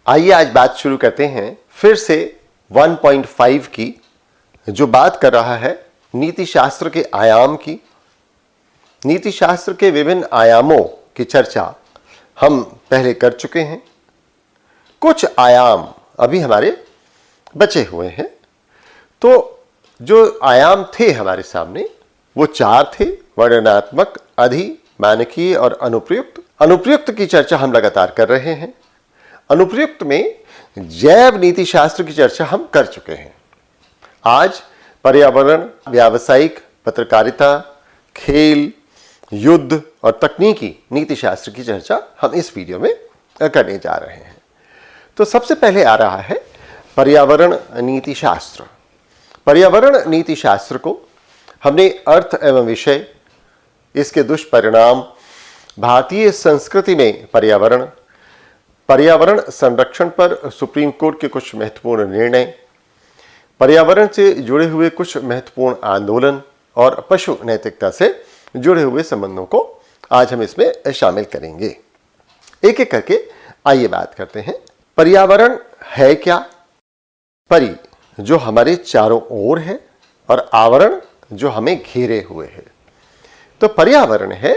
आइए आज बात शुरू करते हैं फिर से 1.5 की, जो बात कर रहा है नीति शास्त्र के आयाम की। नीति शास्त्र के विभिन्न आयामों की चर्चा हम पहले कर चुके हैं। कुछ आयाम अभी हमारे बचे हुए हैं। तो जो आयाम थे हमारे सामने वो 4 थे: वर्णनात्मक, अधि, मानकीय और अनुप्रयुक्त। अनुप्रयुक्त की चर्चा हम लगातार कर रहे हैं। अनुप्रयुक्त में जैव नीति शास्त्र की चर्चा हम कर चुके हैं। आज पर्यावरण, व्यावसायिक, पत्रकारिता, खेल, युद्ध और तकनीकी नीति शास्त्र की चर्चा हम इस वीडियो में करने जा रहे हैं। तो सबसे पहले आ रहा है पर्यावरण नीति शास्त्र। पर्यावरण नीति शास्त्र को हमने अर्थ एवं विषय, इसके दुष्परिणाम, भारतीय संस्कृति में पर्यावरण, पर्यावरण संरक्षण पर सुप्रीम कोर्ट के कुछ महत्वपूर्ण निर्णय, पर्यावरण से जुड़े हुए कुछ महत्वपूर्ण आंदोलन और पशु नैतिकता से जुड़े हुए संबंधों को आज हम इसमें शामिल करेंगे। एक एक करके आइए बात करते हैं। पर्यावरण है क्या? परि जो हमारे चारों ओर है और आवरण जो हमें घेरे हुए है। तो पर्यावरण है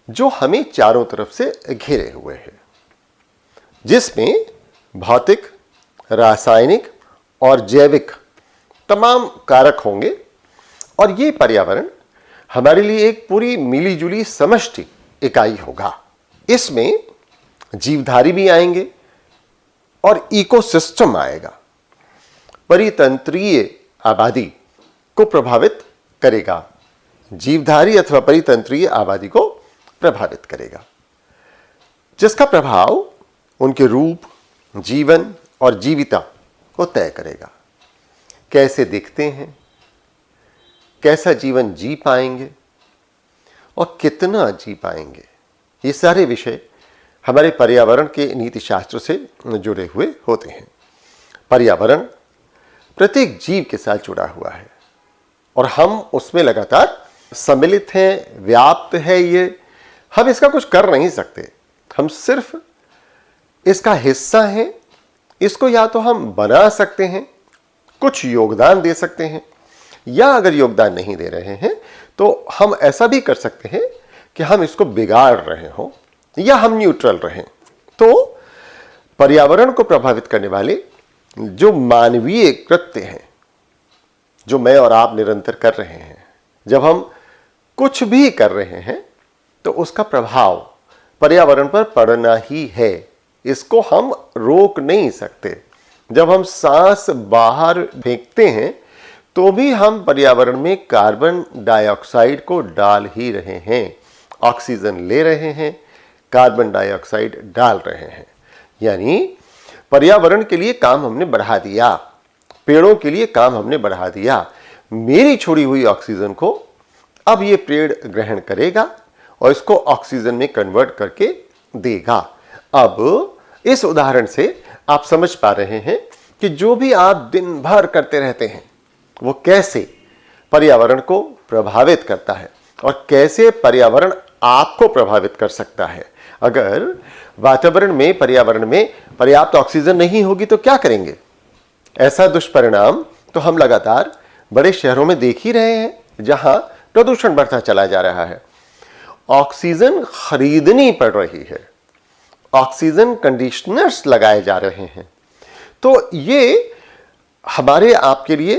जो हमें चारों तरफ से घेरे हुए है, जिसमें भौतिक, रासायनिक और जैविक तमाम कारक होंगे। और ये पर्यावरण हमारे लिए एक पूरी मिलीजुली समष्टि इकाई होगा। इसमें जीवधारी भी आएंगे और इकोसिस्टम आएगा। परितंत्रीय आबादी को प्रभावित करेगा, जीवधारी अथवा परितंत्रीय आबादी को प्रभावित करेगा, जिसका प्रभाव उनके रूप, जीवन और जीविता को तय करेगा। कैसे दिखते हैं, कैसा जीवन जी पाएंगे और कितना जी पाएंगे, ये सारे विषय हमारे पर्यावरण के नीति शास्त्र से जुड़े हुए होते हैं। पर्यावरण प्रत्येक जीव के साथ जुड़ा हुआ है और हम उसमें लगातार सम्मिलित हैं, व्याप्त है। ये हम इसका कुछ कर नहीं सकते, हम सिर्फ इसका हिस्सा हैं। इसको या तो हम बना सकते हैं, कुछ योगदान दे सकते हैं, या अगर योगदान नहीं दे रहे हैं तो हम ऐसा भी कर सकते हैं कि हम इसको बिगाड़ रहे हों या हम न्यूट्रल रहें। तो पर्यावरण को प्रभावित करने वाले जो मानवीय कृत्य हैं, जो मैं और आप निरंतर कर रहे हैं, जब हम कुछ भी कर रहे हैं तो उसका प्रभाव पर्यावरण पर पड़ना ही है। इसको हम रोक नहीं सकते। जब हम सांस बाहर फेंकते हैं तो भी हम पर्यावरण में कार्बन डाइऑक्साइड को डाल ही रहे हैं। ऑक्सीजन ले रहे हैं, कार्बन डाइऑक्साइड डाल रहे हैं। यानी पर्यावरण के लिए काम हमने बढ़ा दिया, पेड़ों के लिए काम हमने बढ़ा दिया। मेरी छोड़ी हुई ऑक्सीजन को अब ये पेड़ ग्रहण करेगा और इसको ऑक्सीजन में कन्वर्ट करके देगा। अब इस उदाहरण से आप समझ पा रहे हैं कि जो भी आप दिन भर करते रहते हैं वो कैसे पर्यावरण को प्रभावित करता है और कैसे पर्यावरण आपको प्रभावित कर सकता है। अगर वातावरण में, पर्यावरण में पर्याप्त ऑक्सीजन नहीं होगी तो क्या करेंगे? ऐसा दुष्परिणाम तो हम लगातार बड़े शहरों में देख ही रहे हैं, जहां प्रदूषण बढ़ता चला जा रहा है। ऑक्सीजन खरीदनी पड़ रही है, ऑक्सीजन कंडीशनर्स लगाए जा रहे हैं। तो ये हमारे आपके लिए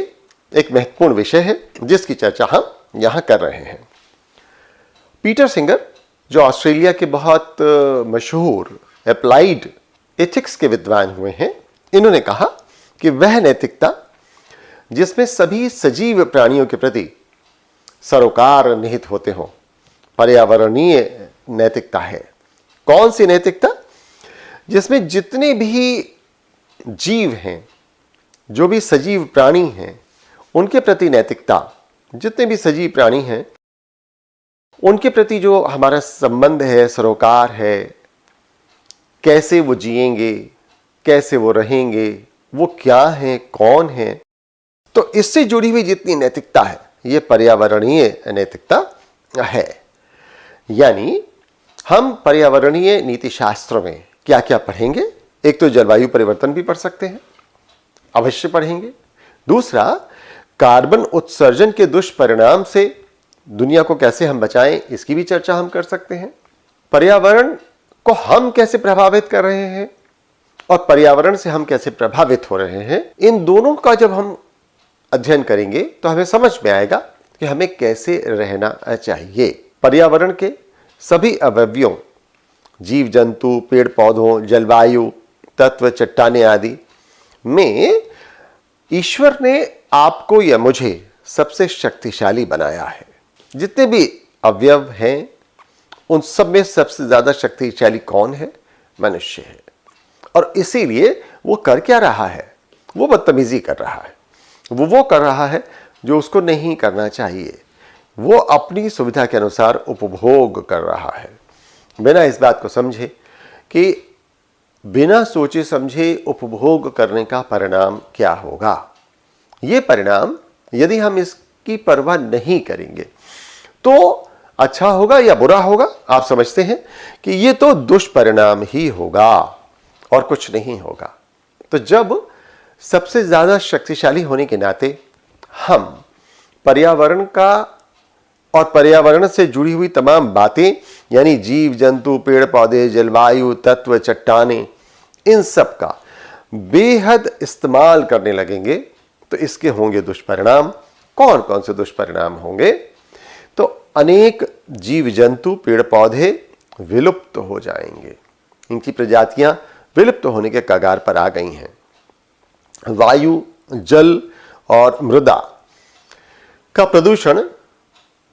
एक महत्वपूर्ण विषय है जिसकी चर्चा हम यहां कर रहे हैं। पीटर सिंगर, जो ऑस्ट्रेलिया के बहुत मशहूर एप्लाइड एथिक्स के विद्वान हुए हैं, इन्होंने कहा कि वह नैतिकता जिसमें सभी सजीव प्राणियों के प्रति सरोकार निहित होते हों, पर्यावरणीय नैतिकता है। कौन सी नैतिकता? जिसमें जितने भी जीव हैं, जो भी सजीव प्राणी हैं, उनके प्रति नैतिकता, जितने भी सजीव प्राणी हैं उनके प्रति जो हमारा संबंध है, सरोकार है, कैसे वो जिएंगे, कैसे वो रहेंगे, वो क्या है, कौन है, तो इससे जुड़ी हुई जितनी नैतिकता है ये पर्यावरणीय नैतिकता है। यानी हम पर्यावरणीय नीति शास्त्र में क्या क्या पढ़ेंगे एक तो जलवायु परिवर्तन भी पढ़ सकते हैं, अवश्य पढ़ेंगे। दूसरा, कार्बन उत्सर्जन के दुष्परिणाम से दुनिया को कैसे हम बचाएं, इसकी भी चर्चा हम कर सकते हैं। पर्यावरण को हम कैसे प्रभावित कर रहे हैं और पर्यावरण से हम कैसे प्रभावित हो रहे हैं, इन दोनों का जब हम अध्ययन करेंगे तो हमें समझ में आएगा कि हमें कैसे रहना चाहिए। पर्यावरण के सभी अवयवों, जीव जंतु, पेड़ पौधों, जलवायु तत्व, चट्टानें आदि में ईश्वर ने आपको या मुझे सबसे शक्तिशाली बनाया है। जितने भी अवयव हैं उन सब में सबसे ज्यादा शक्तिशाली कौन है? मनुष्य है। और इसीलिए वो कर क्या रहा है? वो बदतमीजी कर रहा है। वो कर रहा है जो उसको नहीं करना चाहिए। वो अपनी सुविधा के अनुसार उपभोग कर रहा है, बिना इस बात को समझे कि बिना सोचे समझे उपभोग करने का परिणाम क्या होगा। ये परिणाम यदि हम इसकी परवाह नहीं करेंगे तो अच्छा होगा या बुरा होगा? आप समझते हैं कि ये तो दुष्परिणाम ही होगा और कुछ नहीं होगा। तो जब सबसे ज्यादा शक्तिशाली होने के नाते हम पर्यावरण का और पर्यावरण से जुड़ी हुई तमाम बातें, यानी जीव जंतु, पेड़ पौधे, जलवायु तत्व, चट्टानें, इन सब का बेहद इस्तेमाल करने लगेंगे तो इसके होंगे दुष्परिणाम। कौन कौन से दुष्परिणाम होंगे? तो अनेक जीव जंतु, पेड़ पौधे विलुप्त हो जाएंगे। इनकी प्रजातियां विलुप्त होने के कगार पर आ गई हैं। वायु, जल और मृदा का प्रदूषण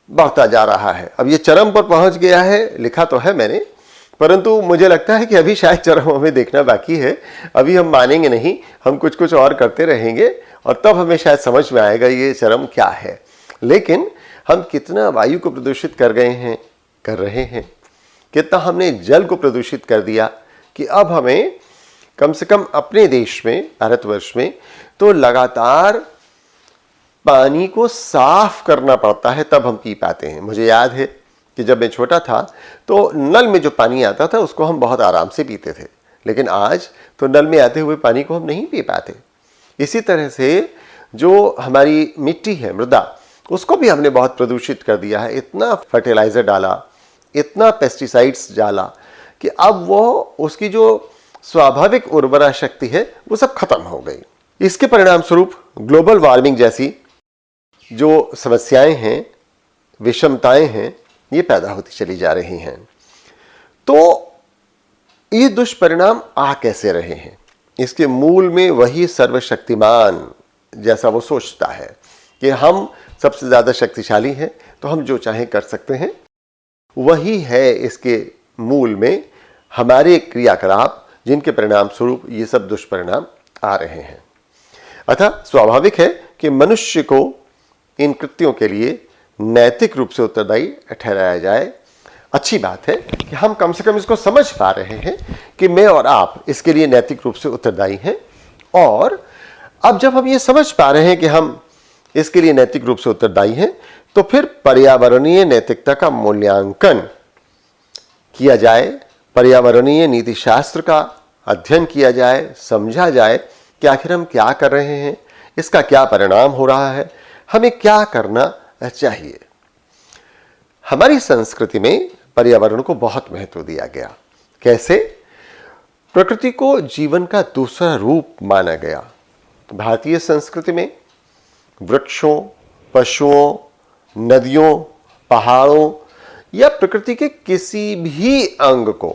बढ़ता जा रहा है। अब ये चरम पर पहुंच गया है, लिखा तो है मैंने, परंतु मुझे लगता है कि अभी शायद चरम हमें देखना बाकी है। अभी हम मानेंगे नहीं, हम कुछ कुछ और करते रहेंगे और तब हमें शायद समझ में आएगा ये चरम क्या है। लेकिन हम कितना वायु को प्रदूषित कर रहे हैं, कितना हमने जल को प्रदूषित कर दिया कि अब हमें कम से कम अपने देश में, भारतवर्ष में, तो लगातार पानी को साफ करना पड़ता है तब हम पी पाते हैं। मुझे याद है कि जब मैं छोटा था तो नल में जो पानी आता था उसको हम बहुत आराम से पीते थे, लेकिन आज तो नल में आते हुए पानी को हम नहीं पी पाते। इसी तरह से जो हमारी मिट्टी है, मृदा, उसको भी हमने बहुत प्रदूषित कर दिया है। इतना फर्टिलाइजर डाला, इतना पेस्टिसाइड्स डाला कि अब वो उसकी जो स्वाभाविक उर्वरा शक्ति है वो सब खत्म हो गई। इसके परिणाम स्वरूप ग्लोबल वार्मिंग जैसी जो समस्याएं हैं, विषमताएं हैं, ये पैदा होती चली जा रही हैं। तो ये दुष्परिणाम आ कैसे रहे हैं? इसके मूल में वही सर्वशक्तिमान जैसा वो सोचता है कि हम सबसे ज्यादा शक्तिशाली हैं तो हम जो चाहें कर सकते हैं, वही है इसके मूल में हमारे क्रियाकलाप, जिनके परिणाम स्वरूप ये सब दुष्परिणाम आ रहे हैं। अतः स्वाभाविक है कि मनुष्य को इन कृत्यों के लिए नैतिक रूप से उत्तरदायी ठहराया जाए। अच्छी बात है कि हम कम से कम इसको समझ पा रहे हैं कि मैं और आप इसके लिए नैतिक रूप से उत्तरदायी हैं। और अब जब हम ये समझ पा रहे हैं कि हम इसके लिए नैतिक रूप से उत्तरदायी हैं, तो फिर पर्यावरणीय नैतिकता का मूल्यांकन किया जाए, पर्यावरणीय नीति शास्त्र का अध्ययन किया जाए, समझा जाए कि आखिर हम क्या कर रहे हैं, इसका क्या परिणाम हो रहा है, हमें क्या करना चाहिए। हमारी संस्कृति में पर्यावरण को बहुत महत्व दिया गया। कैसे? प्रकृति को जीवन का दूसरा रूप माना गया। भारतीय संस्कृति में वृक्षों, पशुओं, नदियों, पहाड़ों या प्रकृति के किसी भी अंग को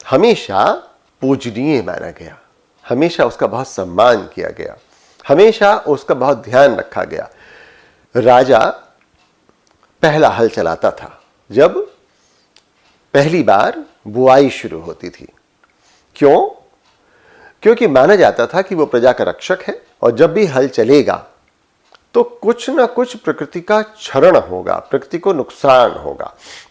हमेशा पूजनीय माना गया, हमेशा उसका बहुत सम्मान किया गया, हमेशा उसका बहुत ध्यान रखा गया। राजा पहला हल चलाता था जब पहली बार बुआई शुरू होती थी। क्यों? क्योंकि माना जाता था कि वो प्रजा का रक्षक है और जब भी हल चलेगा तो कुछ ना कुछ प्रकृति का क्षरण होगा, प्रकृति को नुकसान होगा।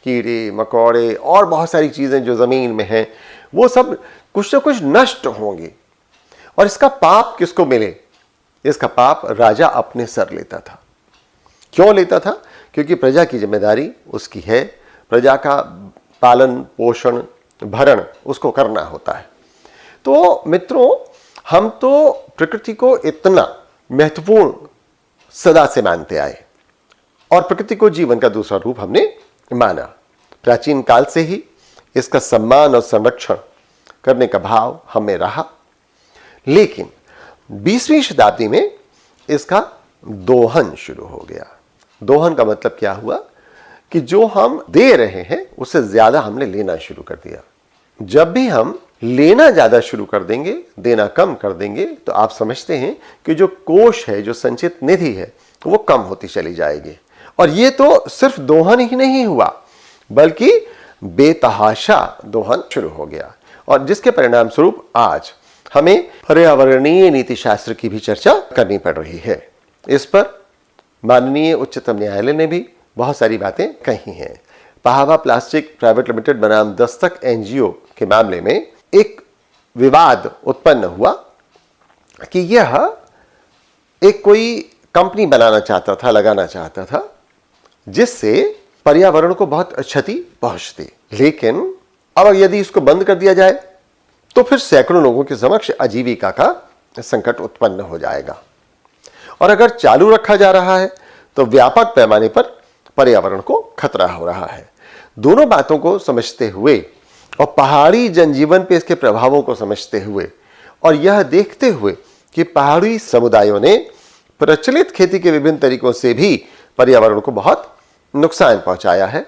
कीड़े मकोड़े और बहुत सारी चीजें जो जमीन में हैं वो सब कुछ ना कुछ नष्ट होंगे। और इसका पाप किसको मिले? इसका पाप राजा अपने सर लेता था। क्यों लेता था? क्योंकि प्रजा की जिम्मेदारी उसकी है, प्रजा का पालन पोषण भरण उसको करना होता है। तो मित्रों, हम तो प्रकृति को इतना महत्वपूर्ण सदा से मानते आए और प्रकृति को जीवन का दूसरा रूप हमने माना। प्राचीन काल से ही इसका सम्मान और संरक्षण करने का भाव हमें रहा, लेकिन 20वीं शताब्दी में इसका दोहन शुरू हो गया। दोहन का मतलब क्या हुआ कि जो हम दे रहे हैं उससे ज्यादा हमने लेना शुरू कर दिया। जब भी हम लेना ज्यादा शुरू कर देंगे, देना कम कर देंगे, तो आप समझते हैं कि जो कोष है, जो संचित निधि है, वो कम होती चली जाएगी। और ये तो सिर्फ दोहन ही नहीं हुआ, बल्कि बेतहाशा दोहन शुरू हो गया, और जिसके परिणाम स्वरूप आज हमें पर्यावरणीय नीति शास्त्र की भी चर्चा करनी पड़ रही है। इस पर माननीय उच्चतम न्यायालय ने भी बहुत सारी बातें कही हैं। पाहवा प्लास्टिक प्राइवेट लिमिटेड बनाम दस्तक एनजीओ के मामले में एक विवाद उत्पन्न हुआ कि यह एक कोई कंपनी बनाना चाहता था, लगाना चाहता था, जिससे पर्यावरण को बहुत क्षति पहुंचती। लेकिन अब यदि इसको बंद कर दिया जाए तो फिर सैकड़ों लोगों के समक्ष आजीविका का संकट उत्पन्न हो जाएगा, और अगर चालू रखा जा रहा है तो व्यापक पैमाने पर पर्यावरण को खतरा हो रहा है। दोनों बातों को समझते हुए और पहाड़ी जनजीवन पे इसके प्रभावों को समझते हुए, और यह देखते हुए कि पहाड़ी समुदायों ने प्रचलित खेती के विभिन्न तरीकों से भी पर्यावरण को बहुत नुकसान पहुंचाया है,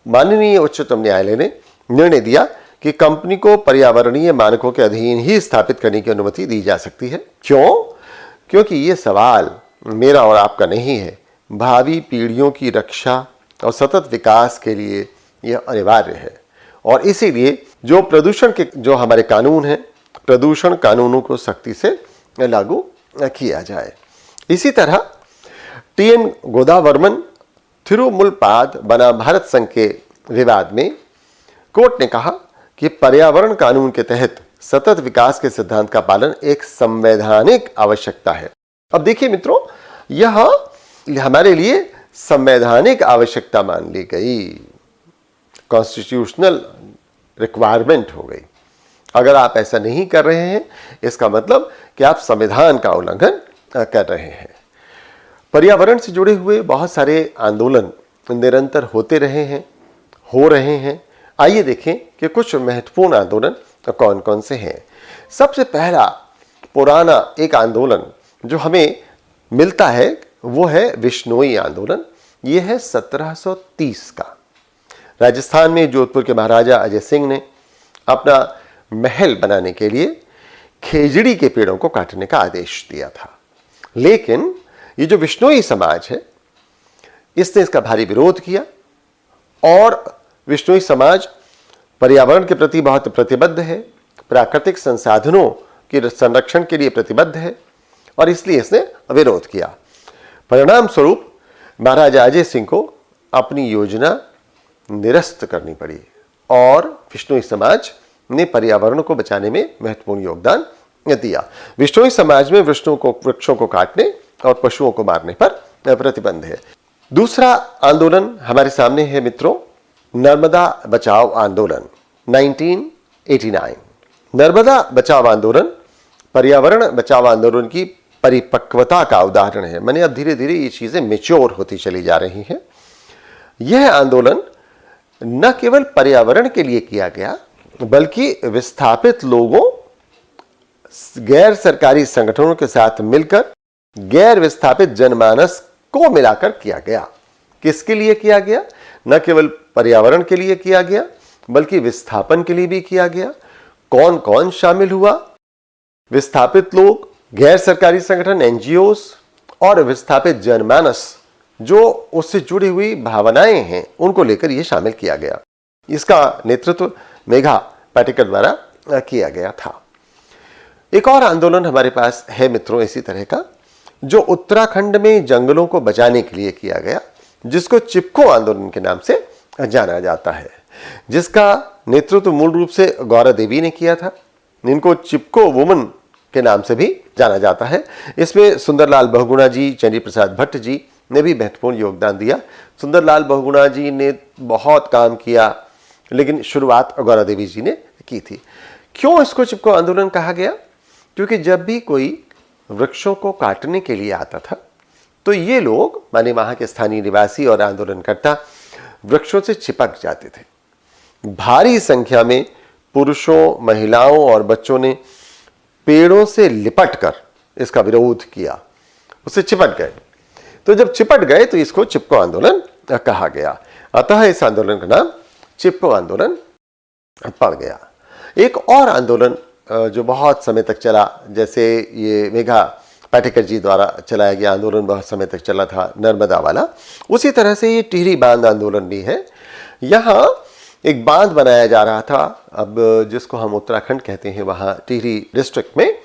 माननीय उच्चतम न्यायालय ने निर्णय दिया कि कंपनी को पर्यावरणीय मानकों के अधीन ही स्थापित करने की अनुमति दी जा सकती है। क्यों? क्योंकि ये सवाल मेरा और आपका नहीं है, भावी पीढ़ियों की रक्षा और सतत विकास के लिए यह अनिवार्य है। और इसीलिए जो प्रदूषण के जो हमारे कानून हैं, प्रदूषण कानूनों को सख्ती से लागू किया जाए। इसी तरह टीएन गोदावर्मन थिरुमुलपाद बनाम भारत संघ के विवाद में कोर्ट ने कहा कि पर्यावरण कानून के तहत सतत विकास के सिद्धांत का पालन एक संवैधानिक आवश्यकता है। अब देखिए मित्रों, यह हमारे लिए संवैधानिक आवश्यकता मान ली गई, कॉन्स्टिट्यूशनल रिक्वायरमेंट हो गई। अगर आप ऐसा नहीं कर रहे हैं, इसका मतलब कि आप संविधान का उल्लंघन कर रहे हैं। पर्यावरण से जुड़े हुए बहुत सारे आंदोलन निरंतर होते रहे हैं, हो रहे हैं। आइए देखें कि कुछ महत्वपूर्ण आंदोलन कौन कौन से हैं। सबसे पहला पुराना एक आंदोलन जो हमें मिलता है वो है विश्नोई आंदोलन। ये है 1730 का। राजस्थान में जोधपुर के महाराजा अजय सिंह ने अपना महल बनाने के लिए खेजड़ी के पेड़ों को काटने का आदेश दिया था, लेकिन ये जो विश्नोई समाज है इसने इसका भारी विरोध किया, और विश्नोई समाज पर्यावरण के प्रति बहुत प्रतिबद्ध है, प्राकृतिक संसाधनों के संरक्षण के लिए प्रतिबद्ध है, और इसलिए इसने विरोध किया। परिणाम स्वरूप महाराजा अजय सिंह को अपनी योजना निरस्त करनी पड़ी, और विश्नोई समाज ने पर्यावरण को बचाने में महत्वपूर्ण योगदान दिया। विश्नोई समाज में वृक्षों को काटने और पशुओं को मारने पर प्रतिबंध है। दूसरा आंदोलन हमारे सामने है मित्रों, नर्मदा बचाओ आंदोलन 1989। नर्मदा बचाओ आंदोलन पर्यावरण बचाओ आंदोलन की परिपक्वता का उदाहरण है। माने अब धीरे धीरे ये चीजें मैच्योर होती चली जा रही हैं। यह आंदोलन न केवल पर्यावरण के लिए किया गया, बल्कि विस्थापित लोगों, गैर सरकारी संगठनों के साथ मिलकर गैर विस्थापित जनमानस को मिलाकर किया गया। किसके लिए किया गया? न केवल पर्यावरण के लिए किया गया, बल्कि विस्थापन के लिए भी किया गया। कौन कौन शामिल हुआ? विस्थापित लोग, गैर सरकारी संगठन एनजीओस, और विस्थापित जनमानस जो उससे जुड़ी हुई भावनाएं हैं उनको लेकर यह शामिल किया गया। इसका नेतृत्व मेघा पाटेकर द्वारा किया गया था। एक और आंदोलन हमारे पास है मित्रों इसी तरह का, जो उत्तराखंड में जंगलों को बचाने के लिए किया गया, जिसको चिपको आंदोलन के नाम से जाना जाता है, जिसका नेतृत्व मूल रूप से गौरा देवी ने किया था। इनको चिपको वुमन के नाम से भी जाना जाता है। इसमें सुंदरलाल बहुगुणा जी, चंडी प्रसाद भट्ट जी ने भी महत्वपूर्ण योगदान दिया। सुंदरलाल बहुगुणा जी ने बहुत काम किया, लेकिन शुरुआत गौरा देवी जी ने की थी। क्यों इसको चिपको आंदोलन कहा गया? क्योंकि जब भी कोई वृक्षों को काटने के लिए आता था तो ये लोग, माने वहां के स्थानीय निवासी और आंदोलनकर्ता, वृक्षों से चिपक जाते थे। भारी संख्या में पुरुषों, महिलाओं और बच्चों ने पेड़ों से लिपट कर इसका विरोध किया, उससे चिपट गए। तो जब चिपट गए तो इसको चिपको आंदोलन कहा गया। अतः इस आंदोलन का नाम चिपको आंदोलन पड़ गया। एक और आंदोलन जो बहुत समय तक चला, जैसे ये मेघा पाटेकर जी द्वारा चलाया गया आंदोलन बहुत समय तक चला था, नर्मदा वाला, उसी तरह से ये टिहरी बांध आंदोलन भी है। यहाँ एक बांध बनाया जा रहा था, अब जिसको हम उत्तराखंड कहते हैं, वहाँ टिहरी डिस्ट्रिक्ट में,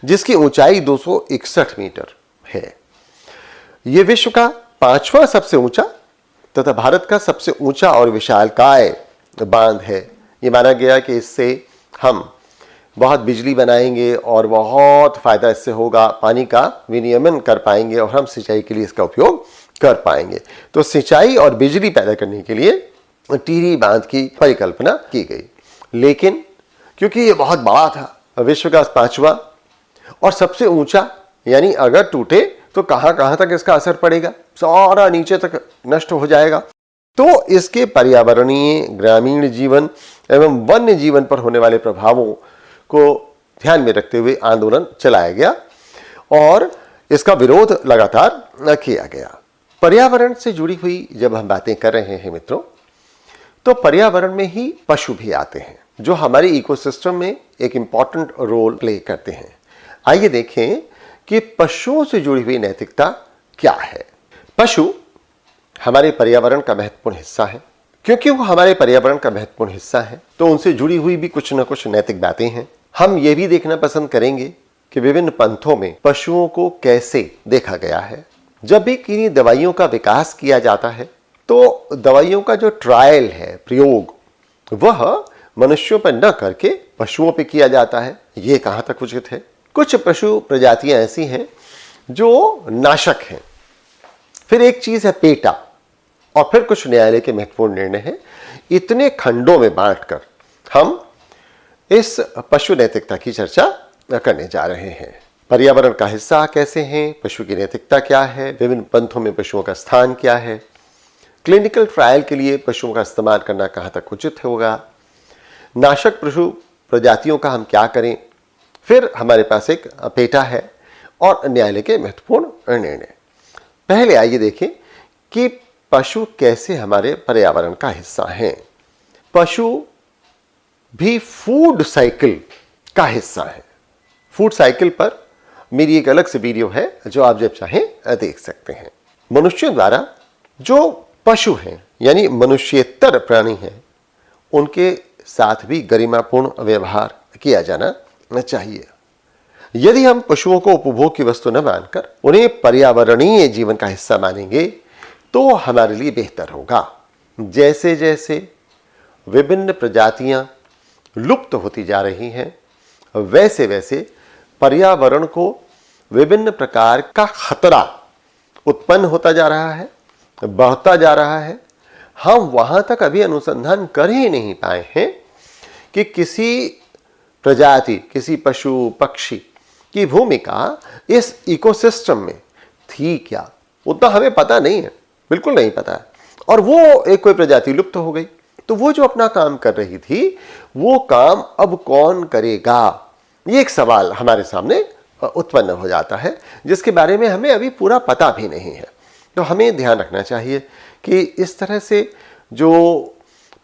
जिसकी ऊंचाई 261 मीटर है। ये विश्व का 5वां सबसे ऊंचा तथा भारत का सबसे ऊंचा और विशालकाय बांध है। ये माना गया कि इससे हम बहुत बिजली बनाएंगे और बहुत फायदा इससे होगा, पानी का विनियमन कर पाएंगे और हम सिंचाई के लिए इसका उपयोग कर पाएंगे। तो सिंचाई और बिजली पैदा करने के लिए टिहरी बांध की परिकल्पना की गई। लेकिन क्योंकि ये बहुत बड़ा था, विश्व का 5वां और सबसे ऊंचा, यानी अगर टूटे तो कहां कहां तक इसका असर पड़ेगा, सारा नीचे तक नष्ट हो जाएगा। तो इसके पर्यावरणीय, ग्रामीण जीवन एवं वन्य जीवन पर होने वाले प्रभावों को ध्यान में रखते हुए आंदोलन चलाया गया और इसका विरोध लगातार किया गया। पर्यावरण से जुड़ी हुई जब हम बातें कर रहे हैं मित्रों, तो पर्यावरण में ही पशु भी आते हैं जो हमारे इकोसिस्टम में एक इंपॉर्टेंट रोल प्ले करते हैं। आइए देखें कि पशुओं से जुड़ी हुई नैतिकता क्या है। पशु हमारे पर्यावरण का महत्वपूर्ण हिस्सा है। क्योंकि वो हमारे पर्यावरण का महत्वपूर्ण हिस्सा है तो उनसे जुड़ी हुई भी कुछ न कुछ नैतिक बातें हैं। हम ये भी देखना पसंद करेंगे कि विभिन्न पंथों में पशुओं को कैसे देखा गया है। जब भी किन्हीं दवाइयों का विकास किया जाता है तो दवाइयों का जो ट्रायल है, प्रयोग, वह मनुष्यों पर न करके पशुओं पर किया जाता है। ये कहां तक उचित है? कुछ पशु प्रजातियां ऐसी हैं जो नाशक हैं। फिर एक चीज है पेटा, और फिर कुछ न्यायालय के महत्वपूर्ण निर्णय हैं। इतने खंडों में बांटकर हम इस पशु नैतिकता की चर्चा करने जा रहे हैं। पर्यावरण का हिस्सा कैसे हैं, पशु की नैतिकता क्या है, विभिन्न पंथों में पशुओं का स्थान क्या है, क्लिनिकल ट्रायल के लिए पशुओं का इस्तेमाल करना कहां तक उचित होगा, नाशक पशु प्रजातियों का हम क्या करें, फिर हमारे पास एक पेटा है और न्यायालय के महत्वपूर्ण निर्णय। पहले आइए देखें कि पशु कैसे हमारे पर्यावरण का हिस्सा हैं। पशु भी फूड साइकिल का हिस्सा है। फूड साइकिल पर मेरी एक अलग से वीडियो है जो आप जब चाहें देख सकते हैं। मनुष्यों द्वारा जो पशु हैं यानी मनुष्येतर प्राणी हैं, उनके साथ भी गरिमापूर्ण व्यवहार किया जाना चाहिए। यदि हम पशुओं को उपभोग की वस्तु न मानकर उन्हें पर्यावरणीय जीवन का हिस्सा मानेंगे तो हमारे लिए बेहतर होगा। जैसे जैसे विभिन्न प्रजातियां लुप्त होती जा रही हैं, वैसे वैसे पर्यावरण को विभिन्न प्रकार का खतरा उत्पन्न होता जा रहा है, बढ़ता जा रहा है। हम वहां तक अभी अनुसंधान कर ही नहीं पाए हैं कि किसी प्रजाति, किसी पशु पक्षी की भूमिका इस इकोसिस्टम में थी क्या, उतना हमें पता नहीं है, बिल्कुल नहीं पता है। और वो एक कोई प्रजाति लुप्त हो गई तो वो जो अपना काम कर रही थी वो काम अब कौन करेगा, ये एक सवाल हमारे सामने उत्पन्न हो जाता है जिसके बारे में हमें अभी पूरा पता भी नहीं है। तो हमें ध्यान रखना चाहिए कि इस तरह से जो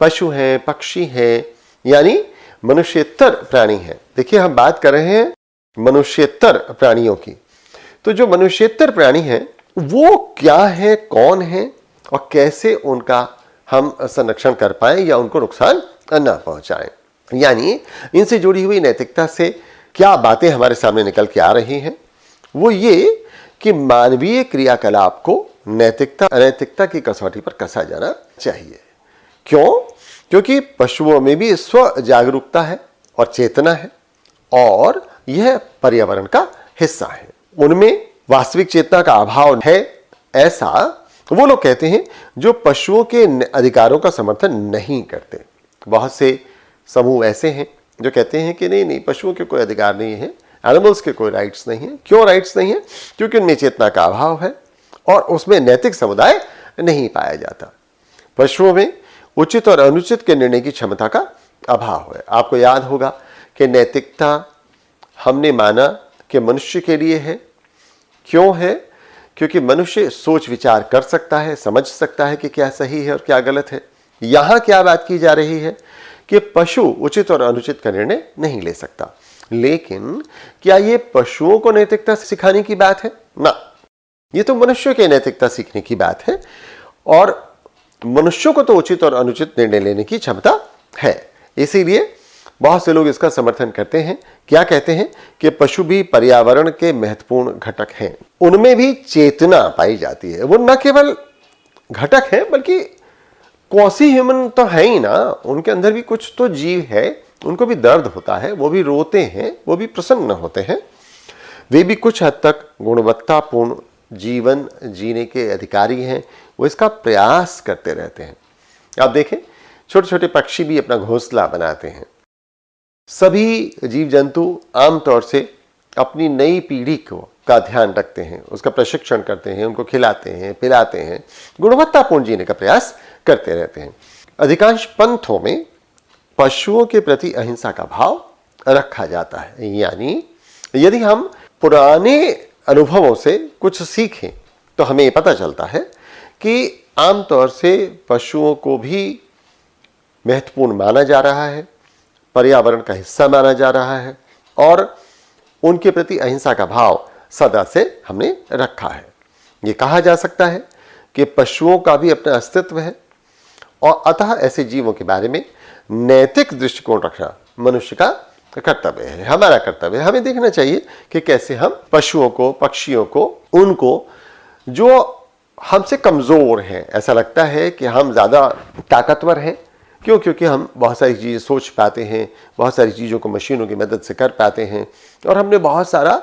पशु हैं, पक्षी हैं, यानी मनुष्येतर प्राणी हैं। देखिए हम बात कर रहे हैं मनुष्येतर प्राणियों की, तो जो मनुष्येतर प्राणी हैं वो क्या है, कौन है और कैसे उनका हम संरक्षण कर पाएं या उनको नुकसान न पहुंचाएं। यानी इनसे जुड़ी हुई नैतिकता से क्या बातें हमारे सामने निकल के आ रही हैं, वो ये कि मानवीय क्रियाकलाप को नैतिकता अनैतिकता की कसौटी पर कसा जाना चाहिए। क्यों? क्योंकि पशुओं में भी स्व जागरूकता है और चेतना है और यह पर्यावरण का हिस्सा है। उनमें वास्तविक चेतना का अभाव है, ऐसा वो लोग कहते हैं जो पशुओं के अधिकारों का समर्थन नहीं करते। बहुत से समूह ऐसे हैं जो कहते हैं कि नहीं नहीं, पशुओं के कोई अधिकार नहीं है, एनिमल्स के कोई राइट्स नहीं है। क्यों राइट्स नहीं है? क्योंकि उनमें चेतना का अभाव है और उसमें नैतिक समुदाय नहीं पाया जाता। पशुओं में उचित और अनुचित के निर्णय की क्षमता का अभाव है। आपको याद होगा कि नैतिकता हमने माना कि मनुष्य के लिए है। क्यों है? क्योंकि मनुष्य सोच विचार कर सकता है, समझ सकता है कि क्या सही है और क्या गलत है। यहां क्या बात की जा रही है कि पशु उचित और अनुचित का निर्णय नहीं ले सकता। लेकिन क्या यह पशुओं को नैतिकता सिखाने की बात है? ना, यह तो मनुष्यों की नैतिकता सीखने की बात है। और मनुष्यों को तो उचित और अनुचित निर्णय लेने की क्षमता है। इसीलिए बहुत से लोग इसका समर्थन करते हैं। क्या कहते हैं कि पशु भी पर्यावरण के महत्वपूर्ण घटक हैं, उनमें भी चेतना पाई जाती है। वो न केवल घटक है बल्कि क्वासी ह्यूमन तो है ही ना, उनके अंदर भी कुछ तो जीव है, उनको भी दर्द होता है, वो भी रोते हैं, वो भी प्रसन्न होते हैं, वे भी कुछ हद तक गुणवत्तापूर्ण जीवन जीने के अधिकारी हैं। वो इसका प्रयास करते रहते हैं। आप देखें, छोटे छोटे पक्षी भी अपना घोंसला बनाते हैं। सभी जीव जंतु आमतौर से अपनी नई पीढ़ी का ध्यान रखते हैं, उसका प्रशिक्षण करते हैं, उनको खिलाते हैं, पिलाते हैं, गुणवत्तापूर्ण जीने का प्रयास करते रहते हैं। अधिकांश पंथों में पशुओं के प्रति अहिंसा का भाव रखा जाता है। यानी यदि हम पुराने अनुभवों से कुछ सीखें तो हमें ये पता चलता है कि आमतौर से पशुओं को भी महत्वपूर्ण माना जा रहा है, पर्यावरण का हिस्सा माना जा रहा है और उनके प्रति अहिंसा का भाव सदा से हमने रखा है। ये कहा जा सकता है कि पशुओं का भी अपना अस्तित्व है और अतः ऐसे जीवों के बारे में नैतिक दृष्टिकोण रखना मनुष्य का कर्तव्य है, हमारा कर्तव्य है। हमें देखना चाहिए कि कैसे हम पशुओं को, पक्षियों को, उनको जो हमसे कमजोर हैं, ऐसा लगता है कि हम ज्यादा ताकतवर हैं। क्यों? क्योंकि हम बहुत सारी चीजें सोच पाते हैं, बहुत सारी चीजों को मशीनों की मदद से कर पाते हैं और हमने बहुत सारा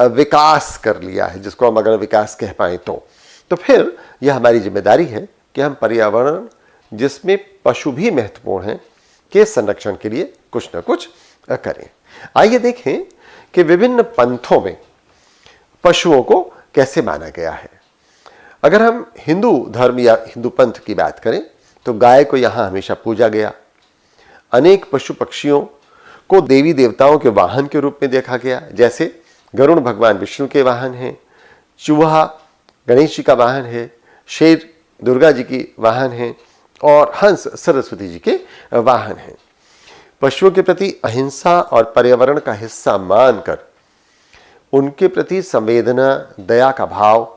विकास कर लिया है, जिसको हम अगर विकास कह पाए तो फिर यह हमारी जिम्मेदारी है कि हम पर्यावरण, जिसमें पशु भी महत्वपूर्ण हैं, के संरक्षण के लिए कुछ न कुछ करें। आइए देखें कि विभिन्न पंथों में पशुओं को कैसे माना गया है। अगर हम हिंदू धर्म या हिंदू पंथ की बात करें तो गाय को यहां हमेशा पूजा गया। अनेक पशु पक्षियों को देवी देवताओं के वाहन के रूप में देखा गया, जैसे गरुड़ भगवान विष्णु के वाहन हैं, चूहा गणेश जी का वाहन है, शेर दुर्गा जी की वाहन है और हंस सरस्वती जी के वाहन हैं। पशुओं के प्रति अहिंसा और पर्यावरण का हिस्सा मानकर उनके प्रति संवेदना, दया का भाव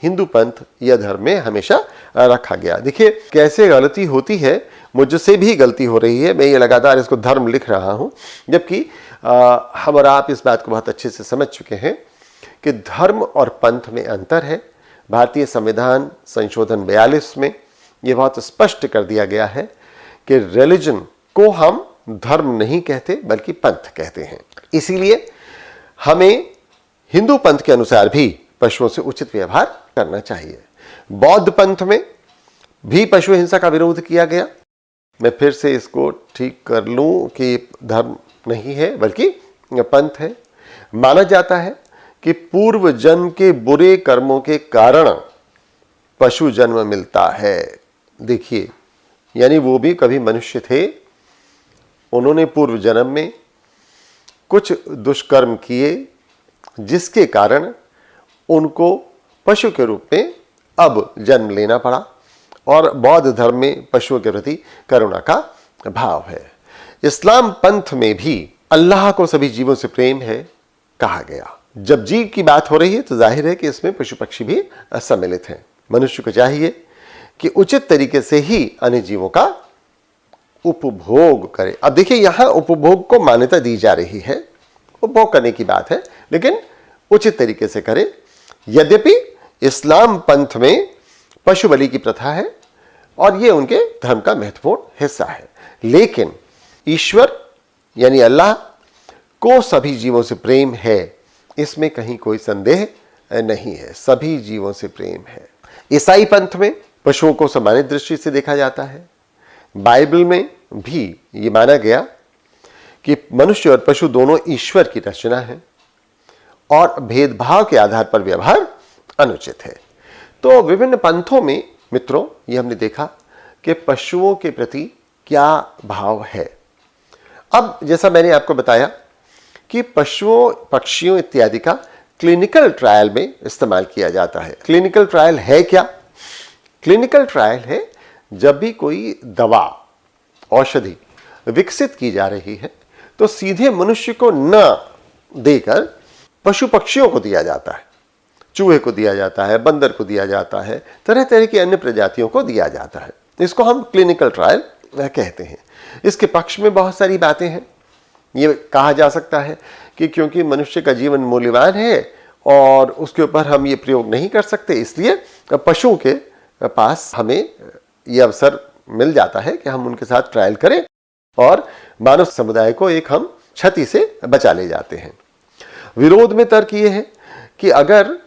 हिंदू पंथ या धर्म में हमेशा रखा गया। देखिए कैसे गलती होती है, मुझसे भी गलती हो रही है, मैं ये लगातार इसको धर्म लिख रहा हूं, जबकि हम और आप इस बात को बहुत अच्छे से समझ चुके हैं कि धर्म और पंथ में अंतर है। भारतीय संविधान संशोधन 42 में यह बहुत स्पष्ट कर दिया गया है कि रिलीजन को हम धर्म नहीं कहते बल्कि पंथ कहते हैं। इसीलिए हमें हिंदू पंथ के अनुसार भी पशुओं से उचित व्यवहार करना चाहिए। बौद्ध पंथ में भी पशु हिंसा का विरोध किया गया। मैं फिर से इसको ठीक कर लूं कि धर्म नहीं है बल्कि पंथ है। माना जाता है कि पूर्व जन्म के बुरे कर्मों के कारण पशु जन्म मिलता है। देखिए, यानी वो भी कभी मनुष्य थे, उन्होंने पूर्व जन्म में कुछ दुष्कर्म किए जिसके कारण उनको पशु के रूप में अब जन्म लेना पड़ा और बौद्ध धर्म में पशुओं के प्रति करुणा का भाव है। इस्लाम पंथ में भी अल्लाह को सभी जीवों से प्रेम है कहा गया। जब जीव की बात हो रही है तो जाहिर है कि इसमें पशु पक्षी भी सम्मिलित हैं। मनुष्य को चाहिए कि उचित तरीके से ही अन्य जीवों का उपभोग करे। अब देखिए, यहां उपभोग को मान्यता दी जा रही है, उपभोग करने की बात है, लेकिन उचित तरीके से करे। यद्यपि इस्लाम पंथ में पशु बलि की प्रथा है और यह उनके धर्म का महत्वपूर्ण हिस्सा है, लेकिन ईश्वर यानी अल्लाह को सभी जीवों से प्रेम है, इसमें कहीं कोई संदेह नहीं है। सभी जीवों से प्रेम है। ईसाई पंथ में पशुओं को सम्मानित दृष्टि से देखा जाता है। बाइबल में भी ये माना गया कि मनुष्य और पशु दोनों ईश्वर की रचना है और भेदभाव के आधार पर व्यवहार अनुचित है। तो विभिन्न पंथों में मित्रों ये हमने देखा कि पशुओं के प्रति क्या भाव है। अब जैसा मैंने आपको बताया कि पशुओं, पक्षियों इत्यादि का क्लिनिकल ट्रायल में इस्तेमाल किया जाता है। क्लिनिकल ट्रायल है क्या? क्लिनिकल ट्रायल है जब भी कोई दवा, औषधि विकसित की जा रही है तो सीधे मनुष्य को न देकर पशु पक्षियों को दिया जाता है। चूहे को दिया जाता है, बंदर को दिया जाता है, तरह तरह की अन्य प्रजातियों को दिया जाता है। इसको हम क्लिनिकल ट्रायल कहते हैं। इसके पक्ष में बहुत सारी बातें हैं। ये कहा जा सकता है कि क्योंकि मनुष्य का जीवन मूल्यवान है और उसके ऊपर हम ये प्रयोग नहीं कर सकते, इसलिए पशुओं के पास हमें ये अवसर मिल जाता है कि हम उनके साथ ट्रायल करें और मानव समुदाय को एक हम क्षति से बचा ले जाते हैं। विरोध में तर्क ये है कि अगर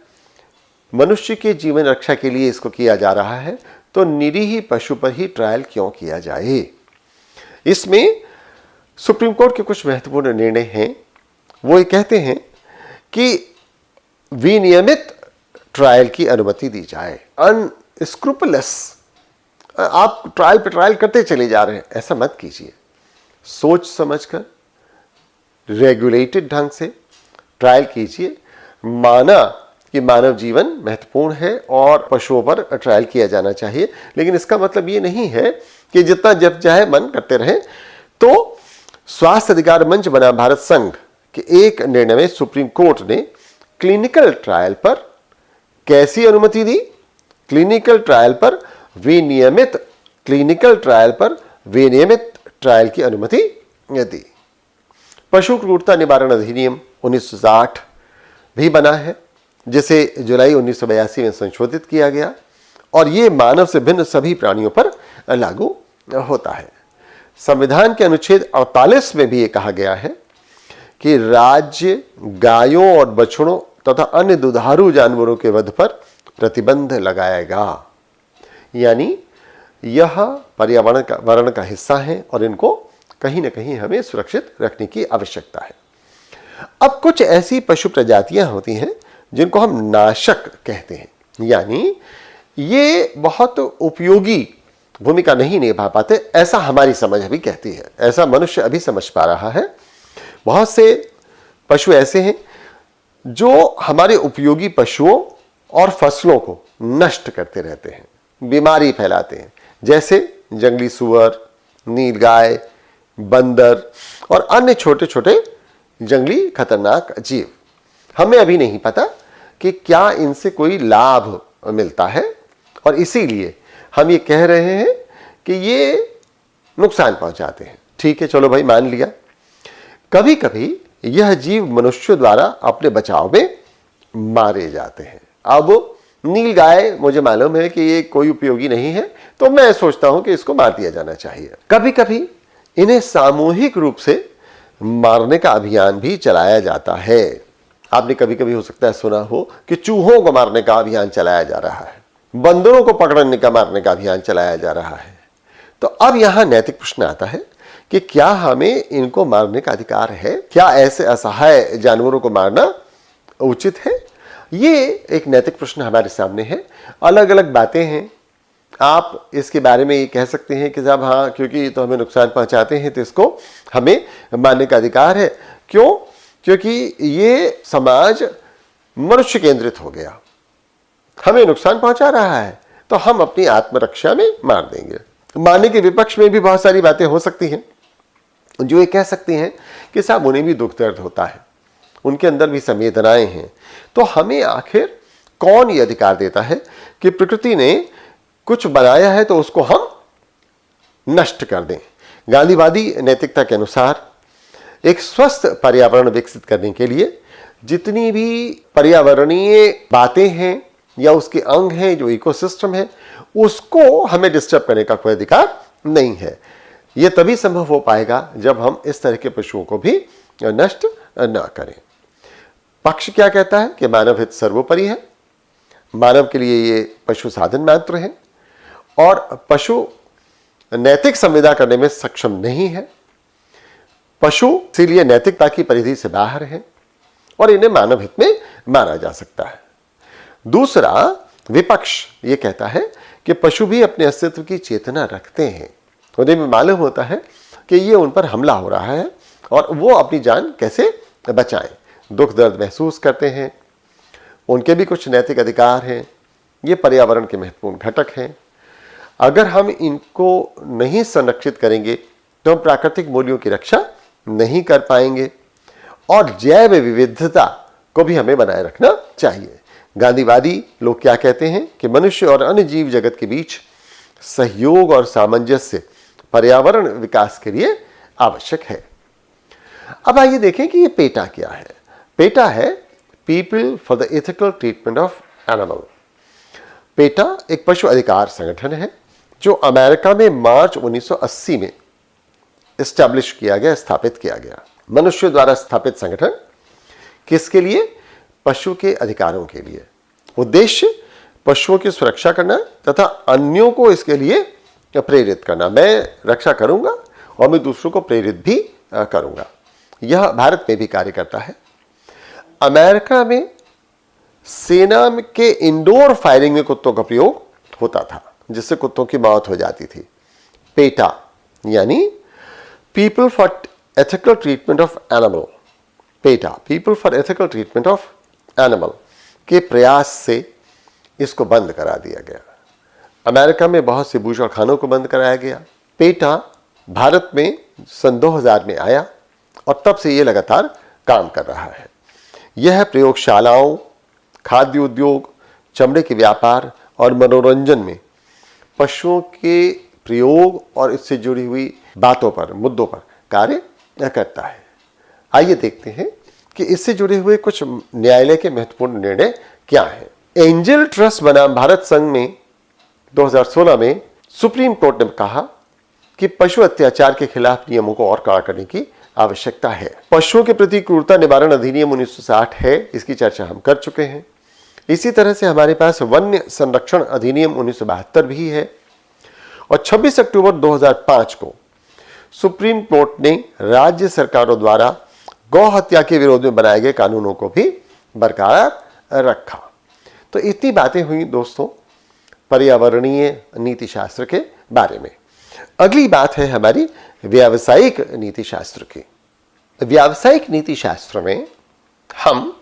मनुष्य के जीवन रक्षा के लिए इसको किया जा रहा है तो निरीह पशु पर ही ट्रायल क्यों किया जाए। इसमें सुप्रीम कोर्ट के कुछ महत्वपूर्ण निर्णय हैं। वो ये कहते हैं कि विनियमित ट्रायल की अनुमति दी जाए। अनस्क्रूपलस आप ट्रायल पे ट्रायल करते चले जा रहे हैं, ऐसा मत कीजिए। सोच समझकर रेगुलेटेड ढंग से ट्रायल कीजिए। माना कि मानव जीवन महत्वपूर्ण है और पशुओं पर ट्रायल किया जाना चाहिए, लेकिन इसका मतलब ये नहीं है कि जितना जब चाहे मन करते रहे। तो स्वास्थ्य अधिकार मंच बना भारत संघ के एक निर्णय में सुप्रीम कोर्ट ने क्लिनिकल ट्रायल पर कैसी अनुमति दी? क्लिनिकल ट्रायल पर विनियमित ट्रायल की अनुमति दी। पशु क्रूरता निवारण अधिनियम 1960 भी बना है, जिसे जुलाई 1982 में संशोधित किया गया और ये मानव से भिन्न सभी प्राणियों पर लागू होता है। संविधान के अनुच्छेद 48 में भी ये कहा गया है कि राज्य गायों और बछड़ों तथा अन्य दुधारू जानवरों के वध पर प्रतिबंध लगाएगा। यानी यह पर्यावरण का हिस्सा है और इनको कहीं ना कहीं हमें सुरक्षित रखने की आवश्यकता है। अब कुछ ऐसी पशु प्रजातियां होती हैं जिनको हम नाशक कहते हैं, यानी ये बहुत उपयोगी भूमिका नहीं निभा पाते, ऐसा हमारी समझ अभी कहती है, ऐसा मनुष्य अभी समझ पा रहा है। बहुत से पशु ऐसे हैं जो हमारे उपयोगी पशुओं और फसलों को नष्ट करते रहते हैं, बीमारी फैलाते हैं, जैसे जंगली सुअर, नीलगाय, बंदर और अन्य छोटे छोटे जंगली खतरनाक जीव। हमें अभी नहीं पता कि क्या इनसे कोई लाभ मिलता है और इसीलिए हम ये कह रहे हैं कि ये नुकसान पहुंचाते हैं। ठीक है, चलो भाई मान लिया। कभी कभी यह जीव मनुष्यों द्वारा अपने बचाव में मारे जाते हैं। अब नीलगाय मुझे मालूम है कि ये कोई उपयोगी नहीं है, तो मैं सोचता हूं कि इसको मार दिया जाना चाहिए। कभी कभी इन्हें सामूहिक रूप से मारने का अभियान भी चलाया जाता है। आपने कभी कभी हो सकता है सुना हो कि चूहों को मारने का अभियान चलाया जा रहा है, बंदरों को पकड़ने का मारने का अभियान चलाया जा रहा है। तो अब यहां नैतिक प्रश्न आता है कि क्या हमें इनको मारने का अधिकार है? क्या ऐसे असहाय जानवरों को मारना उचित है? ये एक नैतिक प्रश्न हमारे सामने है। अलग अलग बातें हैं। आप इसके बारे में ये कह सकते हैं कि साहब हाँ, क्योंकि ये तो हमें नुकसान पहुंचाते हैं तो इसको हमें मारने का अधिकार है। क्यों? क्योंकि ये समाज मनुष्य केंद्रित हो गया, हमें नुकसान पहुंचा रहा है तो हम अपनी आत्मरक्षा में मार देंगे। मारने के विपक्ष में भी बहुत सारी बातें हो सकती हैं जो ये कह सकती हैं कि साहब उन्हें भी दुख दर्द होता है, उनके अंदर भी संवेदनाएं हैं। तो हमें आखिर कौन ये अधिकार देता है कि प्रकृति ने कुछ बनाया है तो उसको हम नष्ट कर दें? गांधीवादी नैतिकता के अनुसार एक स्वस्थ पर्यावरण विकसित करने के लिए जितनी भी पर्यावरणीय बातें हैं या उसके अंग हैं, जो इकोसिस्टम है, उसको हमें डिस्टर्ब करने का कोई अधिकार नहीं है। यह तभी संभव हो पाएगा जब हम इस तरह के पशुओं को भी नष्ट न करें। पक्ष क्या कहता है कि मानव हित सर्वोपरि है, मानव के लिए ये पशु साधन मात्र है और पशु नैतिक संविदा करने में सक्षम नहीं है। पशु इसीलिए नैतिकता की परिधि से बाहर है और इन्हें मानव हित में माना जा सकता है। दूसरा, विपक्ष ये कहता है कि पशु भी अपने अस्तित्व की चेतना रखते हैं। उन्हें मालूम होता है कि ये उन पर हमला हो रहा है और वो अपनी जान कैसे बचाएं। दुख दर्द महसूस करते हैं, उनके भी कुछ नैतिक अधिकार हैं। ये पर्यावरण के महत्वपूर्ण घटक हैं। अगर हम इनको नहीं संरक्षित करेंगे तो हम प्राकृतिक मूल्यों की रक्षा नहीं कर पाएंगे और जैव विविधता को भी हमें बनाए रखना चाहिए। गांधीवादी लोग क्या कहते हैं कि मनुष्य और अन्य जीव जगत के बीच सहयोग और सामंजस्य पर्यावरण विकास के लिए आवश्यक है। अब आइए देखें कि ये पेटा क्या है। पेटा है people for the ethical treatment of animal. PETA एक पशु अधिकार संगठन है जो अमेरिका में मार्च 1980 में एस्टैब्लिश किया गया, स्थापित किया गया। मनुष्य द्वारा स्थापित संगठन किसके लिए? पशु के अधिकारों के लिए। उद्देश्य पशुओं की सुरक्षा करना तथा अन्यों को इसके लिए प्रेरित करना। मैं रक्षा करूंगा और मैं दूसरों को प्रेरित भी करूंगा। यह भारत में भी कार्य करता है। अमेरिका में सेना के इंडोर फायरिंग में कुत्तों का प्रयोग होता था जिससे कुत्तों की मौत हो जाती थी। पेटा यानी people for ethical treatment of animal. PETA people for ethical treatment of animal के प्रयास से इसको बंद करा दिया गया। अमेरिका में बहुत से बूचड़खानों को बंद कराया गया। पेटा भारत में सन 2000 में आया और तब से ये लगातार काम कर रहा है। यह प्रयोगशालाओं, खाद्य उद्योग, चमड़े के व्यापार और मनोरंजन में पशुओं के प्रयोग और इससे जुड़ी हुई बातों पर, मुद्दों पर कार्य करता है। आइए देखते हैं कि इससे जुड़े हुए कुछ न्यायालय के महत्वपूर्ण निर्णय क्या हैं। एंजल ट्रस्ट बनाम भारत संघ में 2016 में सुप्रीम कोर्ट ने कहा कि पशु अत्याचार के खिलाफ नियमों को और कड़ा करने की आवश्यकता है। पशुओं के प्रति क्रूरता निवारण अधिनियम 1960 है, इसकी चर्चा हम कर चुके हैं। इसी तरह से हमारे पास वन्य संरक्षण अधिनियम 1972 भी है और 26 अक्टूबर 2005 को सुप्रीम कोर्ट ने राज्य सरकारों द्वारा गौ हत्या के विरोध में बनाए गए कानूनों को भी बरकरार रखा। तो इतनी बातें हुई दोस्तों पर्यावरणीय नीति शास्त्र के बारे में। अगली बात है हमारी व्यावसायिक नीति शास्त्र की। व्यावसायिक नीति शास्त्र में हम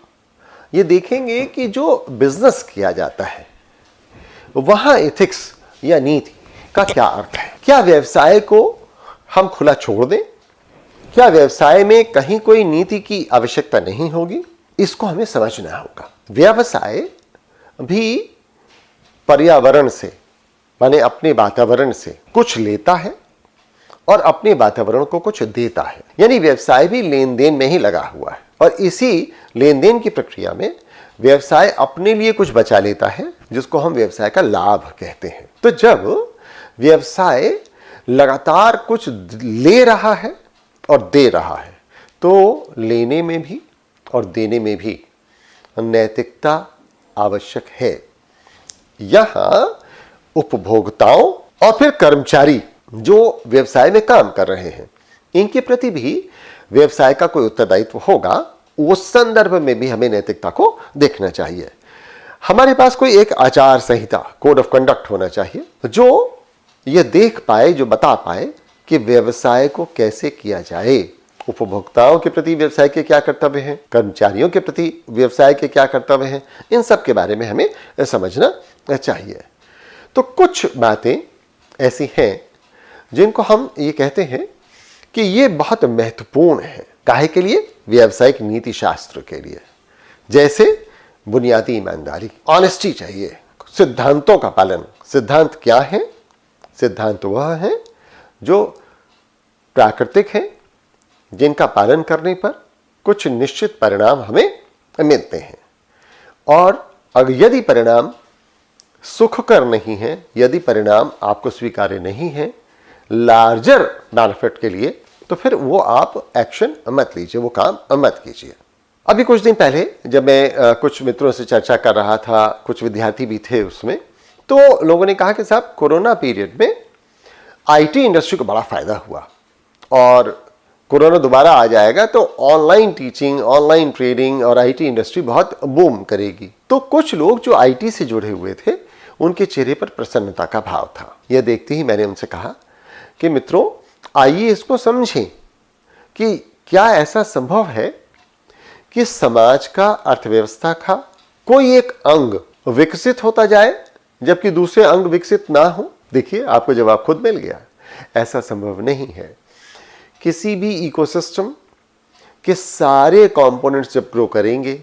ये देखेंगे कि जो बिजनेस किया जाता है वहां एथिक्स या नीति का क्या अर्थ है। क्या व्यवसाय को हम खुला छोड़ दें? क्या व्यवसाय में कहीं कोई नीति की आवश्यकता नहीं होगी? इसको हमें समझना होगा। व्यवसाय भी पर्यावरण से, माने अपने वातावरण से कुछ लेता है और अपने वातावरण को कुछ देता है। यानी व्यवसाय भी लेन देन में ही लगा हुआ है और इसी लेन देन की प्रक्रिया में व्यवसाय अपने लिए कुछ बचा लेता है जिसको हम व्यवसाय का लाभ कहते हैं। तो जब व्यवसाय लगातार कुछ ले रहा है और दे रहा है तो लेने में भी और देने में भी नैतिकता आवश्यक है। यहां उपभोक्ताओं और फिर कर्मचारी जो व्यवसाय में काम कर रहे हैं इनके प्रति भी व्यवसाय का कोई उत्तरदायित्व होगा। उस संदर्भ में भी हमें नैतिकता को देखना चाहिए। हमारे पास कोई एक आचार संहिता, कोड ऑफ कंडक्ट होना चाहिए जो यह देख पाए, जो बता पाए कि व्यवसाय को कैसे किया जाए। उपभोक्ताओं के प्रति व्यवसाय के क्या कर्तव्य हैं, कर्मचारियों के प्रति व्यवसाय के क्या कर्तव्य हैं, इन सब के बारे में हमें समझना चाहिए। तो कुछ बातें ऐसी हैं जिनको हम ये कहते हैं कि ये बहुत महत्वपूर्ण है। काहे के लिए? व्यावसायिक नीति शास्त्र के लिए। जैसे बुनियादी ईमानदारी, ऑनेस्टी चाहिए, सिद्धांतों का पालन। सिद्धांत क्या है? सिद्धांत वह है जो प्राकृतिक है, जिनका पालन करने पर कुछ निश्चित परिणाम हमें मिलते हैं और अगर यदि परिणाम सुखकर नहीं है, यदि परिणाम आपको स्वीकार्य नहीं है लार्जर बेनिफिट के लिए, तो फिर वो आप एक्शन मत लीजिए, वो काम मत कीजिए। अभी कुछ दिन पहले जब मैं कुछ मित्रों से चर्चा कर रहा था, कुछ विद्यार्थी भी थे उसमें, तो लोगों ने कहा कि साहब कोरोना पीरियड में आईटी इंडस्ट्री को बड़ा फायदा हुआ और कोरोना दोबारा आ जाएगा तो ऑनलाइन टीचिंग, ऑनलाइन ट्रेडिंग और आईटी इंडस्ट्री बहुत बूम करेगी। तो कुछ लोग जो आईटी से जुड़े हुए थे, उनके चेहरे पर प्रसन्नता का भाव था। यह देखते ही मैंने उनसे कहा कि मित्रों, आइए इसको समझें कि क्या ऐसा संभव है कि समाज का, अर्थव्यवस्था का कोई एक अंग विकसित होता जाए जबकि दूसरे अंग विकसित ना हो। देखिए, आपको जवाब खुद मिल गया, ऐसा संभव नहीं है। किसी भी इकोसिस्टम के सारे कंपोनेंट्स जब ग्रो करेंगे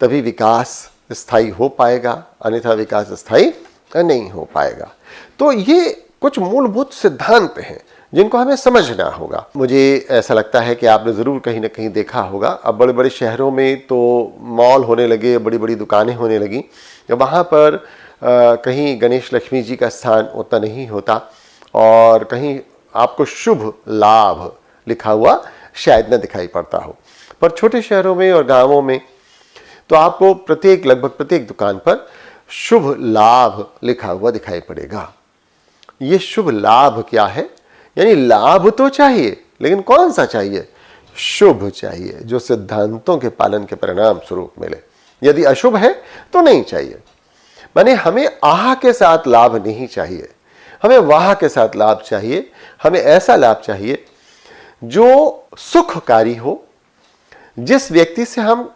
तभी विकास स्थायी हो पाएगा, अन्यथा विकास स्थायी नहीं हो पाएगा। तो ये कुछ मूलभूत सिद्धांत हैं जिनको हमें समझना होगा। मुझे ऐसा लगता है कि आपने ज़रूर कहीं ना कहीं देखा होगा, अब बड़े बड़े शहरों में तो मॉल होने लगे, बड़ी बड़ी दुकानें होने लगी, वहाँ पर कहीं गणेश लक्ष्मी जी का स्थान उतना नहीं होता और कहीं आपको शुभ लाभ लिखा हुआ शायद न दिखाई पड़ता हो। पर छोटे शहरों में और गांवों में तो आपको लगभग प्रत्येक दुकान पर शुभ लाभ लिखा हुआ दिखाई पड़ेगा। ये शुभ लाभ क्या है? यानी लाभ तो चाहिए, लेकिन कौन सा चाहिए? शुभ चाहिए, जो सिद्धांतों के पालन के परिणाम स्वरूप मिले। यदि अशुभ है तो नहीं चाहिए। माने हमें आह के साथ लाभ नहीं चाहिए, हमें वाह के साथ लाभ चाहिए। हमें ऐसा लाभ चाहिए जो सुखकारी हो, जिस व्यक्ति से हम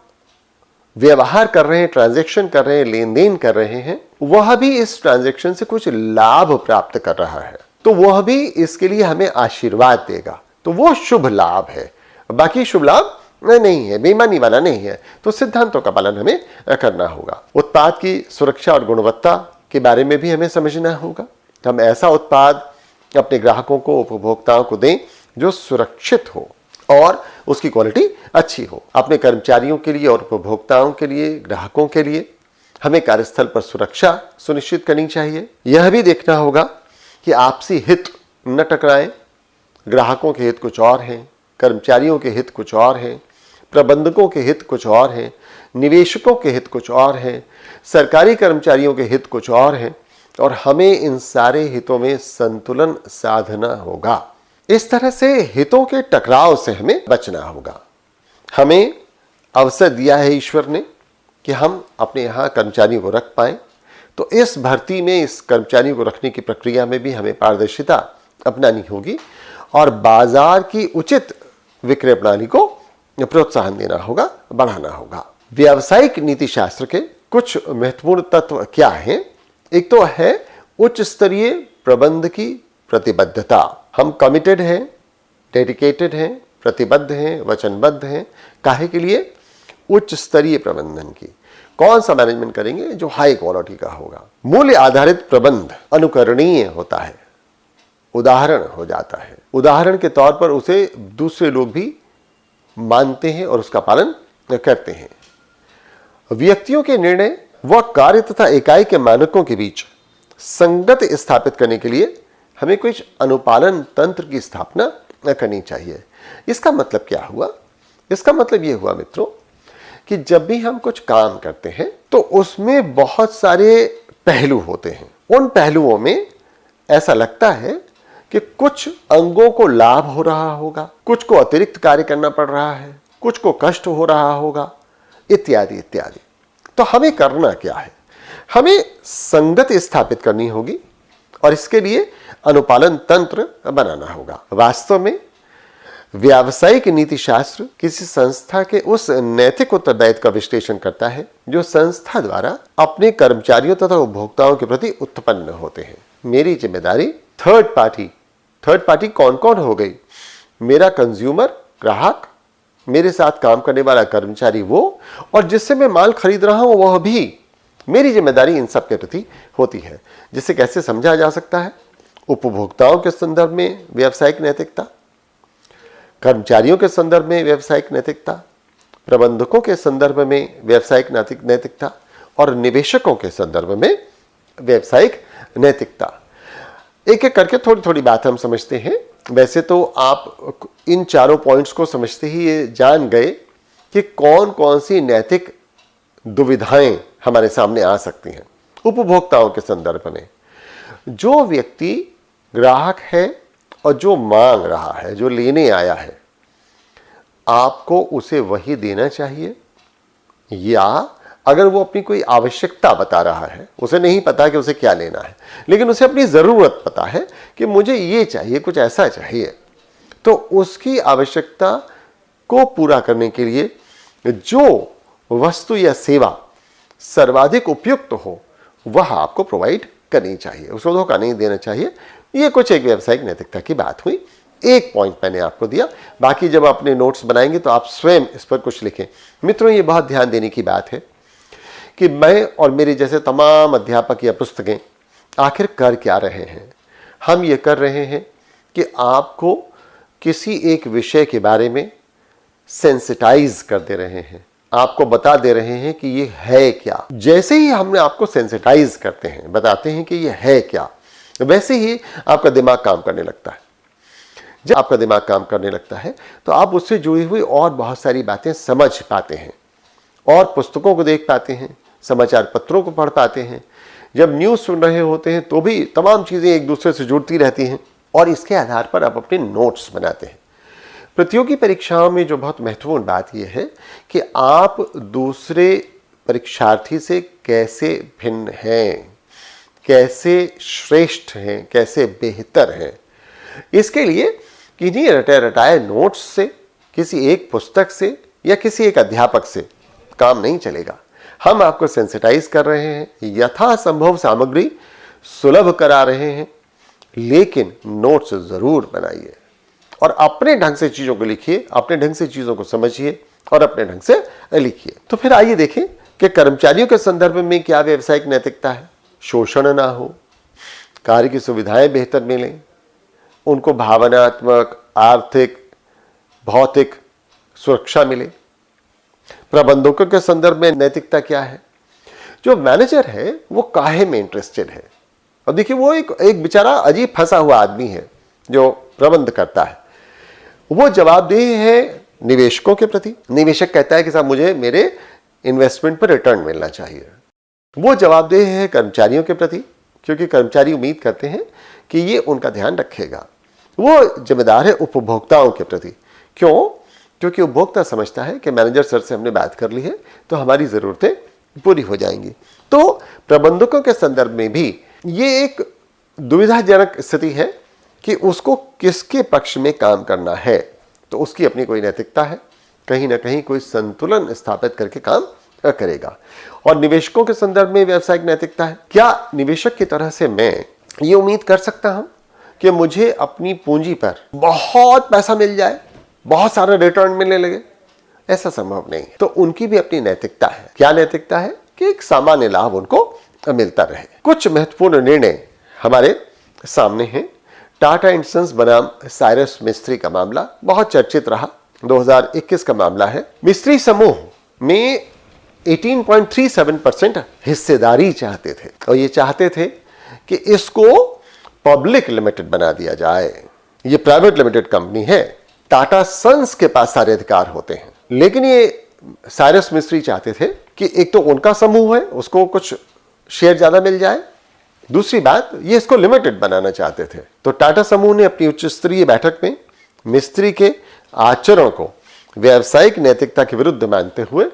व्यवहार कर रहे हैं, ट्रांजैक्शन कर रहे हैं, लेन देन कर रहे हैं, वह भी इस ट्रांजैक्शन से कुछ लाभ प्राप्त कर रहा है, तो वह भी इसके लिए हमें आशीर्वाद देगा। तो वो शुभ लाभ है। बाकी शुभ लाभ नहीं है, बेईमानी वाला नहीं है। तो सिद्धांतों का पालन हमें करना होगा। उत्पाद की सुरक्षा और गुणवत्ता के बारे में भी हमें समझना होगा। हम ऐसा उत्पाद अपने ग्राहकों को, उपभोक्ताओं को दें जो सुरक्षित हो और उसकी क्वालिटी अच्छी हो। अपने कर्मचारियों के लिए और उपभोक्ताओं के लिए, ग्राहकों के लिए हमें कार्यस्थल पर सुरक्षा सुनिश्चित करनी चाहिए। यह भी देखना होगा कि आपसी हित न टकराएं। ग्राहकों के हित कुछ और हैं, कर्मचारियों के हित कुछ और हैं, प्रबंधकों के हित कुछ और हैं, निवेशकों के हित कुछ और हैं, सरकारी कर्मचारियों के हित कुछ और हैं, और हमें इन सारे हितों में संतुलन साधना होगा। इस तरह से हितों के टकराव से हमें बचना होगा। हमें अवसर दिया है ईश्वर ने कि हम अपने यहाँ कर्मचारियों को रख पाएं, तो इस भर्ती में, इस कर्मचारियों को रखने की प्रक्रिया में भी हमें पारदर्शिता अपनानी होगी और बाजार की उचित विक्रय प्रणाली को प्रोत्साहन देना होगा, बढ़ाना होगा। व्यावसायिक नीति शास्त्र के कुछ महत्वपूर्ण तत्व क्या हैं? एक तो है उच्च स्तरीय प्रबंध की प्रतिबद्धता। हम कमिटेड हैं, डेडिकेटेड हैं, प्रतिबद्ध हैं, वचनबद्ध हैं। काहे के लिए? उच्च स्तरीय प्रबंधन की। कौन सा मैनेजमेंट करेंगे? जो हाई क्वालिटी का होगा। मूल्य आधारित प्रबंध अनुकरणीय होता है, उदाहरण हो जाता है। उदाहरण के तौर पर उसे दूसरे लोग भी मानते हैं और उसका पालन करते हैं। व्यक्तियों के निर्णय व कार्य तथा इकाई के मानकों के बीच संगत स्थापित करने के लिए हमें कुछ अनुपालन तंत्र की स्थापना करनी चाहिए। इसका मतलब क्या हुआ? इसका मतलब यह हुआ मित्रों कि जब भी हम कुछ काम करते हैं तो उसमें बहुत सारे पहलू होते हैं। उन पहलुओं में ऐसा लगता है कि कुछ अंगों को लाभ हो रहा होगा, कुछ को अतिरिक्त कार्य करना पड़ रहा है, कुछ को कष्ट हो रहा होगा, इत्यादि इत्यादि। तो हमें करना क्या है? हमें संगति स्थापित करनी होगी और इसके लिए अनुपालन तंत्र बनाना होगा। वास्तव में व्यावसायिक नीति शास्त्र किसी संस्था के उस नैतिक उत्तरदायित्व का विश्लेषण करता है जो संस्था द्वारा अपने कर्मचारियों तथा उपभोक्ताओं के प्रति उत्पन्न होते हैं। मेरी जिम्मेदारी थर्ड पार्टी कौन कौन हो गई? मेरा कंज्यूमर, ग्राहक, मेरे साथ काम करने वाला कर्मचारी वो, और जिससे मैं माल खरीद रहा हूं वह भी। मेरी जिम्मेदारी इन सब के प्रति होती है। जिसे कैसे समझा जा सकता है? उपभोक्ताओं के संदर्भ में व्यावसायिक नैतिकता, कर्मचारियों के संदर्भ में व्यावसायिक नैतिकता, प्रबंधकों के संदर्भ में व्यावसायिक नैतिकता और निवेशकों के संदर्भ में व्यावसायिक नैतिकता। एक एक करके थोड़ी थोड़ी बात हम समझते हैं। वैसे तो आप इन चारों पॉइंट्स को समझते ही ये जान गए कि कौन कौन सी नैतिक दुविधाएं हमारे सामने आ सकती हैं। उपभोक्ताओं के संदर्भ में जो व्यक्ति ग्राहक है और जो मांग रहा है, जो लेने आया है, आपको उसे वही देना चाहिए, या अगर वो अपनी कोई आवश्यकता बता रहा है, उसे नहीं पता कि उसे क्या लेना है, लेकिन उसे अपनी ज़रूरत पता है कि मुझे ये चाहिए, कुछ ऐसा चाहिए, तो उसकी आवश्यकता को पूरा करने के लिए जो वस्तु या सेवा सर्वाधिक उपयुक्त हो वह आपको प्रोवाइड करनी चाहिए, उसको धोखा नहीं देना चाहिए। ये कुछ एक व्यावसायिक नैतिकता की बात हुई। एक पॉइंट मैंने आपको दिया, बाकी जब अपने नोट्स बनाएंगे तो आप स्वयं इस पर कुछ लिखें। मित्रों, ये बहुत ध्यान देने की बात है कि मैं और मेरे जैसे तमाम अध्यापक या पुस्तकें आखिर कर क्या रहे हैं। हम ये कर रहे हैं कि आपको किसी एक विषय के बारे में सेंसिटाइज कर दे रहे हैं, आपको बता दे रहे हैं कि ये है क्या। जैसे ही हमने आपको सेंसिटाइज करते हैं, बताते हैं कि ये है क्या, वैसे ही आपका दिमाग काम करने लगता है। जब आपका दिमाग काम करने लगता है तो आप उससे जुड़ी हुई और बहुत सारी बातें समझ पाते हैं, और पुस्तकों को देख पाते हैं, समाचार पत्रों को पढ़ पाते हैं। जब न्यूज़ सुन रहे होते हैं तो भी तमाम चीज़ें एक दूसरे से जुड़ती रहती हैं, और इसके आधार पर आप अपने नोट्स बनाते हैं। प्रतियोगी परीक्षाओं में जो बहुत महत्वपूर्ण बात यह है कि आप दूसरे परीक्षार्थी से कैसे भिन्न हैं, कैसे श्रेष्ठ हैं, कैसे बेहतर हैं। इसके लिए किन्हीं रटाए रटाए नोट्स से, किसी एक पुस्तक से या किसी एक अध्यापक से काम नहीं चलेगा। हम आपको सेंसिटाइज कर रहे हैं, यथासंभव सामग्री सुलभ करा रहे हैं, लेकिन नोट्स जरूर बनाइए और अपने ढंग से चीज़ों को लिखिए, अपने ढंग से चीज़ों को समझिए और अपने ढंग से लिखिए। तो फिर आइए देखें कि कर्मचारियों के संदर्भ में क्या व्यावसायिक नैतिकता है। शोषण ना हो, कार्य की सुविधाएं बेहतर मिलें, उनको भावनात्मक, आर्थिक, भौतिक सुरक्षा मिले। प्रबंधकों के संदर्भ में नैतिकता क्या है। जो मैनेजर है वो काहे में इंटरेस्टेड है। और देखिए, वो एक बेचारा अजीब फंसा हुआ आदमी है जो प्रबंध करता है। वो जवाबदेह है निवेशकों के प्रति। निवेशक कहता है कि साहब मुझे मेरे इन्वेस्टमेंट पर रिटर्न मिलना चाहिए। वो जवाबदेह है कर्मचारियों के प्रति, क्योंकि कर्मचारी उम्मीद करते हैं कि ये उनका ध्यान रखेगा। वो जिम्मेदार है उपभोक्ताओं के प्रति। क्यों? क्योंकि उपभोक्ता समझता है कि मैनेजर सर से हमने बात कर ली है तो हमारी ज़रूरतें पूरी हो जाएंगी। तो प्रबंधकों के संदर्भ में भी ये एक दुविधाजनक स्थिति है कि उसको किसके पक्ष में काम करना है। तो उसकी अपनी कोई नैतिकता है, कहीं ना कहीं कोई संतुलन स्थापित करके काम करेगा। और निवेशकों के संदर्भ में व्यावसायिक नैतिकता है। क्या निवेशक की तरह से मैं ये उम्मीद कर सकता हूं कि मुझे अपनी पूंजी पर बहुत पैसा मिल जाए, बहुत सारा रिटर्न मिलने लगे? ऐसा संभव नहीं। तो उनकी भी अपनी नैतिकता है। क्या नैतिकता है? कि एक सामान्य लाभ उनको मिलता रहे। कुछ महत्वपूर्ण निर्णय हमारे सामने हैं। टाटा एंड सन्स बनाम साइरस मिस्त्री का मामला बहुत चर्चित रहा। 2021 का मामला है। मिस्त्री समूह में 18.37% हिस्सेदारी चाहते थे, और ये चाहते थे कि इसको पब्लिक लिमिटेड बना दिया जाए। ये प्राइवेट लिमिटेड कंपनी है, टाटा सन्स के पास सारे अधिकार होते हैं। लेकिन ये साइरस मिस्त्री चाहते थे कि एक तो उनका समूह है, उसको कुछ शेयर ज्यादा मिल जाए, दूसरी बात ये इसको लिमिटेड बनाना चाहते थे। तो टाटा समूह ने अपनी उच्च स्तरीय बैठक में मिस्त्री के आचरण को व्यावसायिक नैतिकता के विरुद्ध मानते हुए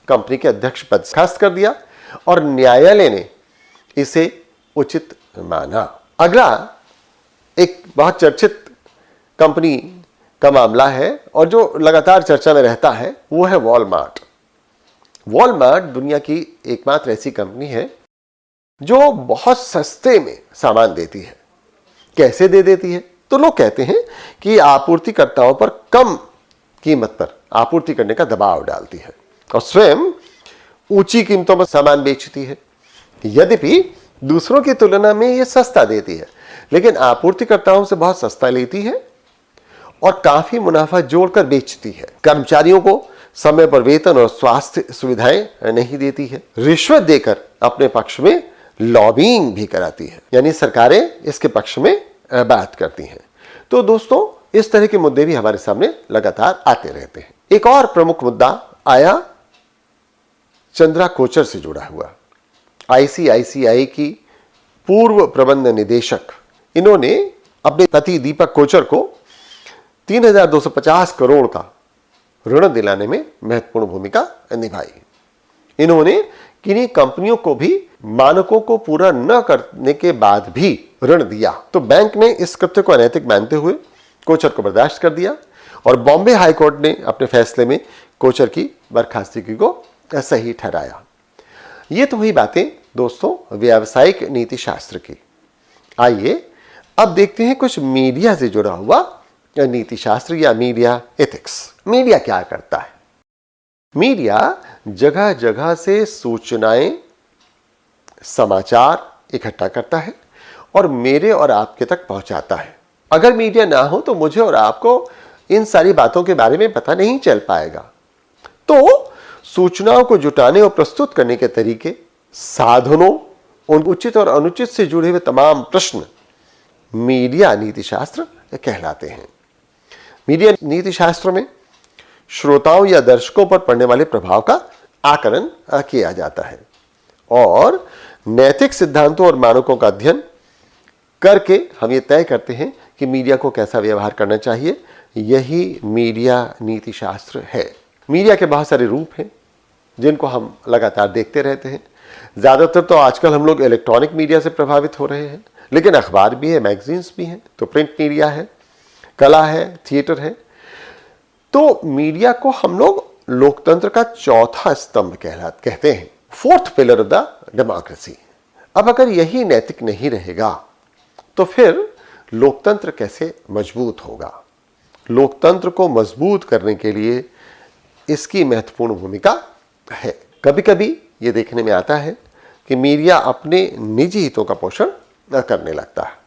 कंपनी के अध्यक्ष पद से बर्खास्त कर दिया, और न्यायालय ने इसे उचित माना। अगला एक बहुत चर्चित कंपनी का मामला है और जो लगातार चर्चा में रहता है वो है वॉलमार्ट। वॉलमार्ट दुनिया की एकमात्र ऐसी कंपनी है जो बहुत सस्ते में सामान देती है। कैसे दे देती है? तो लोग कहते हैं कि आपूर्तिकर्ताओं पर कम कीमत पर आपूर्ति करने का दबाव डालती है और स्वयं ऊंची कीमतों पर सामान बेचती है। यद्यपि दूसरों की तुलना में यह सस्ता देती है, लेकिन आपूर्तिकर्ताओं से बहुत सस्ता लेती है और काफी मुनाफा जोड़कर बेचती है। कर्मचारियों को समय पर वेतन और स्वास्थ्य सुविधाएं नहीं देती है। रिश्वत देकर अपने पक्ष में लॉबिंग भी कराती है, यानी सरकारें इसके पक्ष में बात करती हैं। तो दोस्तों, इस तरह के मुद्दे भी हमारे सामने लगातार आते रहते हैं। एक और प्रमुख मुद्दा आया चंद्रा कोचर से जुड़ा हुआ। आईसीआईसीआई की पूर्व प्रबंध निदेशक, इन्होंने अपने पति दीपक कोचर को 3,250 करोड़ का ऋण दिलाने में महत्वपूर्ण भूमिका निभाई। इन्होंने किन्हीं कंपनियों को भी मानकों को पूरा न करने के बाद भी ऋण दिया, तो बैंक ने इस कृत्य को अनैतिक मानते हुए कोचर को बर्दाश्त कर दिया और बॉम्बे हाई कोर्ट ने अपने फैसले में कोचर की बर्खास्तगी को सही ठहराया। ये तो हुई बातें दोस्तों व्यावसायिक नीति शास्त्र की। आइए अब देखते हैं कुछ मीडिया से जुड़ा हुआ नीति शास्त्र या मीडिया एथिक्स। मीडिया क्या करता है? मीडिया जगह जगह से सूचनाएं, समाचार इकट्ठा करता है और मेरे और आपके तक पहुंचाता है। अगर मीडिया ना हो तो मुझे और आपको इन सारी बातों के बारे में पता नहीं चल पाएगा। तो सूचनाओं को जुटाने और प्रस्तुत करने के तरीके, साधनों, उन उचित और अनुचित से जुड़े हुए तमाम प्रश्न मीडिया नीति शास्त्र कहलाते हैं। मीडिया नीति शास्त्र में श्रोताओं या दर्शकों पर पड़ने वाले प्रभाव का आकलन किया जाता है और नैतिक सिद्धांतों और मानकों का अध्ययन करके हम ये तय करते हैं कि मीडिया को कैसा व्यवहार करना चाहिए। यही मीडिया नीति शास्त्र है। मीडिया के बहुत सारे रूप हैं जिनको हम लगातार देखते रहते हैं। ज़्यादातर तो आजकल हम लोग इलेक्ट्रॉनिक मीडिया से प्रभावित हो रहे हैं, लेकिन अखबार भी है, मैगजीन्स भी हैं, तो प्रिंट मीडिया है, कला है, थिएटर है। तो मीडिया को हम लोग लोकतंत्र का चौथा स्तंभ कहते हैं, fourth pillar of the democracy. अब अगर यही नैतिक नहीं रहेगा तो फिर लोकतंत्र कैसे मजबूत होगा? लोकतंत्र को मजबूत करने के लिए इसकी महत्वपूर्ण भूमिका है। कभी कभी ये देखने में आता है कि मीडिया अपने निजी हितों का पोषण करने लगता है।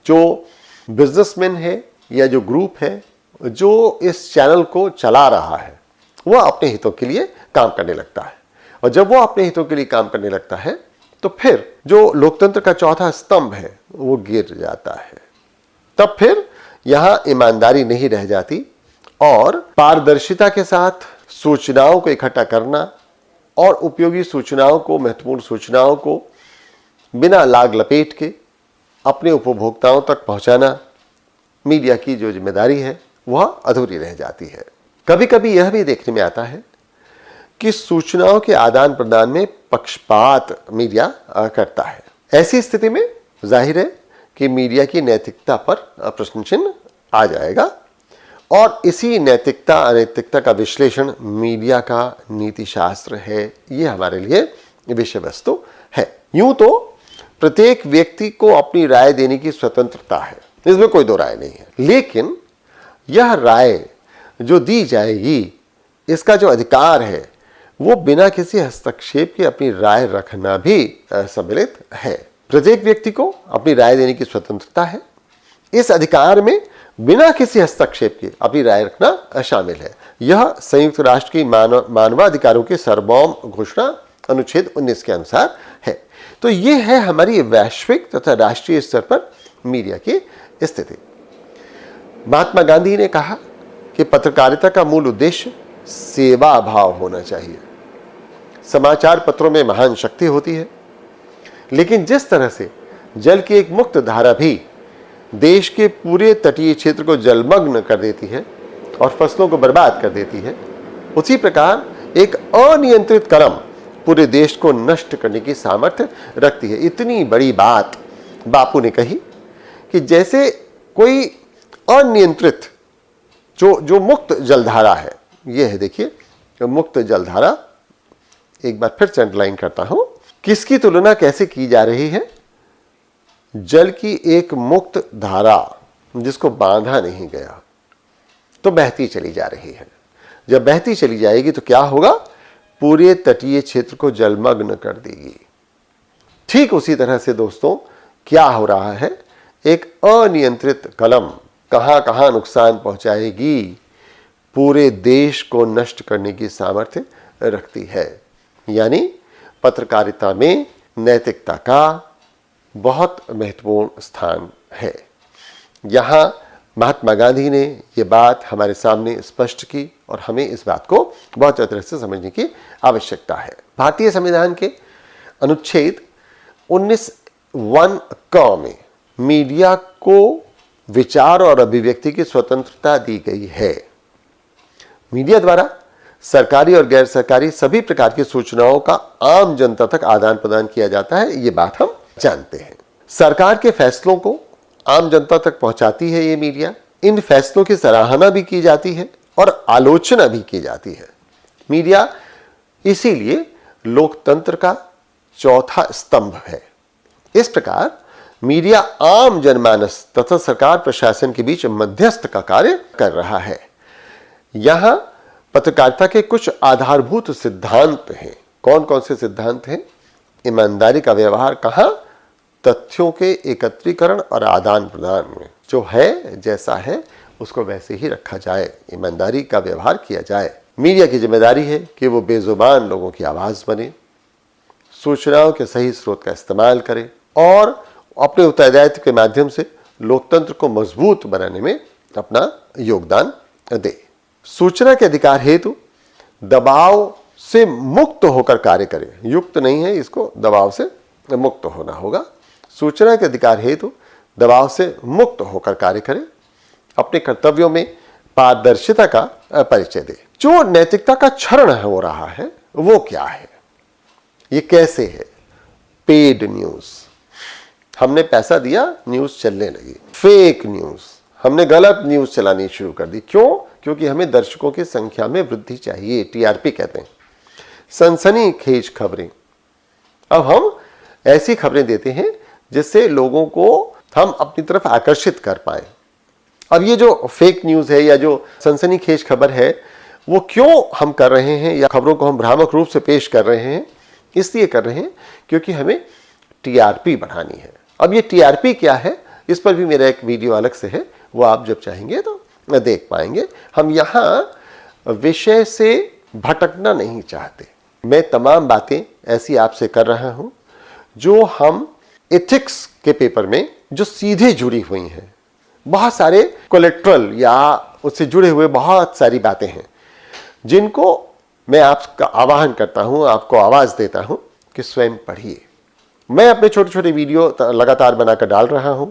जो बिजनेसमैन है या जो ग्रुप है जो इस चैनल को चला रहा है, वह अपने हितों के लिए काम करने लगता है और जब वो अपने हितों के लिए काम करने लगता है तो फिर जो लोकतंत्र का चौथा स्तंभ है वो गिर जाता है। तब फिर यहां ईमानदारी नहीं रह जाती और पारदर्शिता के साथ सूचनाओं को इकट्ठा करना और उपयोगी सूचनाओं को, महत्वपूर्ण सूचनाओं को बिना लाग लपेट के अपने उपभोक्ताओं तक पहुंचाना मीडिया की जो जिम्मेदारी है वह अधूरी रह जाती है। कभी कभी यह भी देखने में आता है कि सूचनाओं के आदान प्रदान में पक्षपात मीडिया करता है। ऐसी स्थिति में जाहिर है कि मीडिया की नैतिकता पर प्रश्न चिन्ह आ जाएगा और इसी नैतिकता अनैतिकता का विश्लेषण मीडिया का नीति शास्त्र है। ये हमारे लिए विषय वस्तु है। यूं तो प्रत्येक व्यक्ति को अपनी राय देने की स्वतंत्रता है, इसमें कोई दो राय नहीं है, लेकिन यह राय जो दी जाएगी, इसका जो अधिकार है वो बिना किसी हस्तक्षेप के अपनी राय रखना भी सम्मिलित है। प्रत्येक व्यक्ति को अपनी राय देने की स्वतंत्रता है। इस अधिकार में बिना किसी हस्तक्षेप के अपनी राय रखना शामिल है। यह संयुक्त राष्ट्र की मानवाधिकारों की सार्वभौम घोषणा अनुच्छेद 19 के अनुसार है। तो ये है हमारी वैश्विक तथा राष्ट्रीय स्तर पर मीडिया की स्थिति। महात्मा गांधी ने कहा कि पत्रकारिता का मूल उद्देश्य सेवा भाव होना चाहिए। समाचार पत्रों में महान शक्ति होती है, लेकिन जिस तरह से जल की एक मुक्त धारा भी देश के पूरे तटीय क्षेत्र को जलमग्न कर देती है और फसलों को बर्बाद कर देती है, उसी प्रकार एक अनियंत्रित कलम पूरे देश को नष्ट करने की सामर्थ्य रखती है। इतनी बड़ी बात बापू ने कही कि जैसे कोई अनियंत्रित जो मुक्त जलधारा है, ये है देखिए मुक्त जलधारा, एक बार फिर से अंडरलाइन करता हूं, किसकी तुलना कैसे की जा रही है? जल की एक मुक्त धारा जिसको बांधा नहीं गया तो बहती चली जा रही है। जब बहती चली जाएगी तो क्या होगा? पूरे तटीय क्षेत्र को जलमग्न कर देगी। ठीक उसी तरह से दोस्तों क्या हो रहा है? एक अनियंत्रित कलम कहां कहां नुकसान पहुंचाएगी, पूरे देश को नष्ट करने की सामर्थ्य रखती है। यानी पत्रकारिता में नैतिकता का बहुत महत्वपूर्ण स्थान है। यहां महात्मा गांधी ने यह बात हमारे सामने स्पष्ट की और हमें इस बात को बहुत अच्छी तरह से समझने की आवश्यकता है। भारतीय संविधान के अनुच्छेद 19(1) में मीडिया को विचार और अभिव्यक्ति की स्वतंत्रता दी गई है। मीडिया द्वारा सरकारी और गैर सरकारी सभी प्रकार की सूचनाओं का आम जनता तक आदान प्रदान किया जाता है, ये बात हम जानते हैं। सरकार के फैसलों को आम जनता तक पहुंचाती है ये मीडिया। इन फैसलों की सराहना भी की जाती है और आलोचना भी की जाती है। मीडिया इसीलिए लोकतंत्र का चौथा स्तंभ है। इस प्रकार मीडिया आम जनमानस तथा सरकार प्रशासन के बीच मध्यस्थ का कार्य कर रहा है। यहां पत्रकारिता के कुछ आधारभूत सिद्धांत हैं। कौन कौन से सिद्धांत हैं? ईमानदारी का व्यवहार कहां? तथ्यों के एकत्रीकरण और आदान प्रदान में। जो है जैसा है उसको वैसे ही रखा जाए, ईमानदारी का व्यवहार किया जाए। मीडिया की जिम्मेदारी है कि वो बेजुबान लोगों की आवाज बने, सूचनाओं के सही स्रोत का इस्तेमाल करे और अपने उत्तरदायित्व के माध्यम से लोकतंत्र को मजबूत बनाने में अपना योगदान दे। सूचना के अधिकार हेतु दबाव से मुक्त होकर कार्य करे। युक्त नहीं है, इसको दबाव से मुक्त होना होगा। सूचना के अधिकार हेतु दबाव से मुक्त होकर कार्य करे। अपने कर्तव्यों में पारदर्शिता का परिचय दे। जो नैतिकता का क्षरण हो रहा है वो क्या है? ये कैसे है? Paid news. हमने पैसा दिया, न्यूज चलने लगी। फेक न्यूज, हमने गलत न्यूज चलानी शुरू कर दी। क्यों? क्योंकि हमें दर्शकों की संख्या में वृद्धि चाहिए, टीआरपी कहते हैं। सनसनीखेज खबरें, अब हम ऐसी खबरें देते हैं जिससे लोगों को हम अपनी तरफ आकर्षित कर पाए। अब ये जो फेक न्यूज है या जो सनसनीखेज खबर है वो क्यों हम कर रहे हैं, या खबरों को हम भ्रामक रूप से पेश कर रहे हैं? इसलिए कर रहे हैं क्योंकि हमें टीआरपी बढ़ानी है। अब ये टीआरपी क्या है, इस पर भी मेरा एक वीडियो अलग से है, वो आप जब चाहेंगे तो देख पाएंगे। हम यहाँ विषय से भटकना नहीं चाहते। मैं तमाम बातें ऐसी आपसे कर रहा हूं जो हम एथिक्स के पेपर में जो सीधे जुड़ी हुई हैं। बहुत सारे कोलेट्रल या उससे जुड़े हुए बहुत सारी बातें हैं जिनको मैं आपका आह्वान करता हूं, आपको आवाज देता हूं कि स्वयं पढ़िए। मैं अपने छोटे छोटे वीडियो लगातार बनाकर डाल रहा हूं,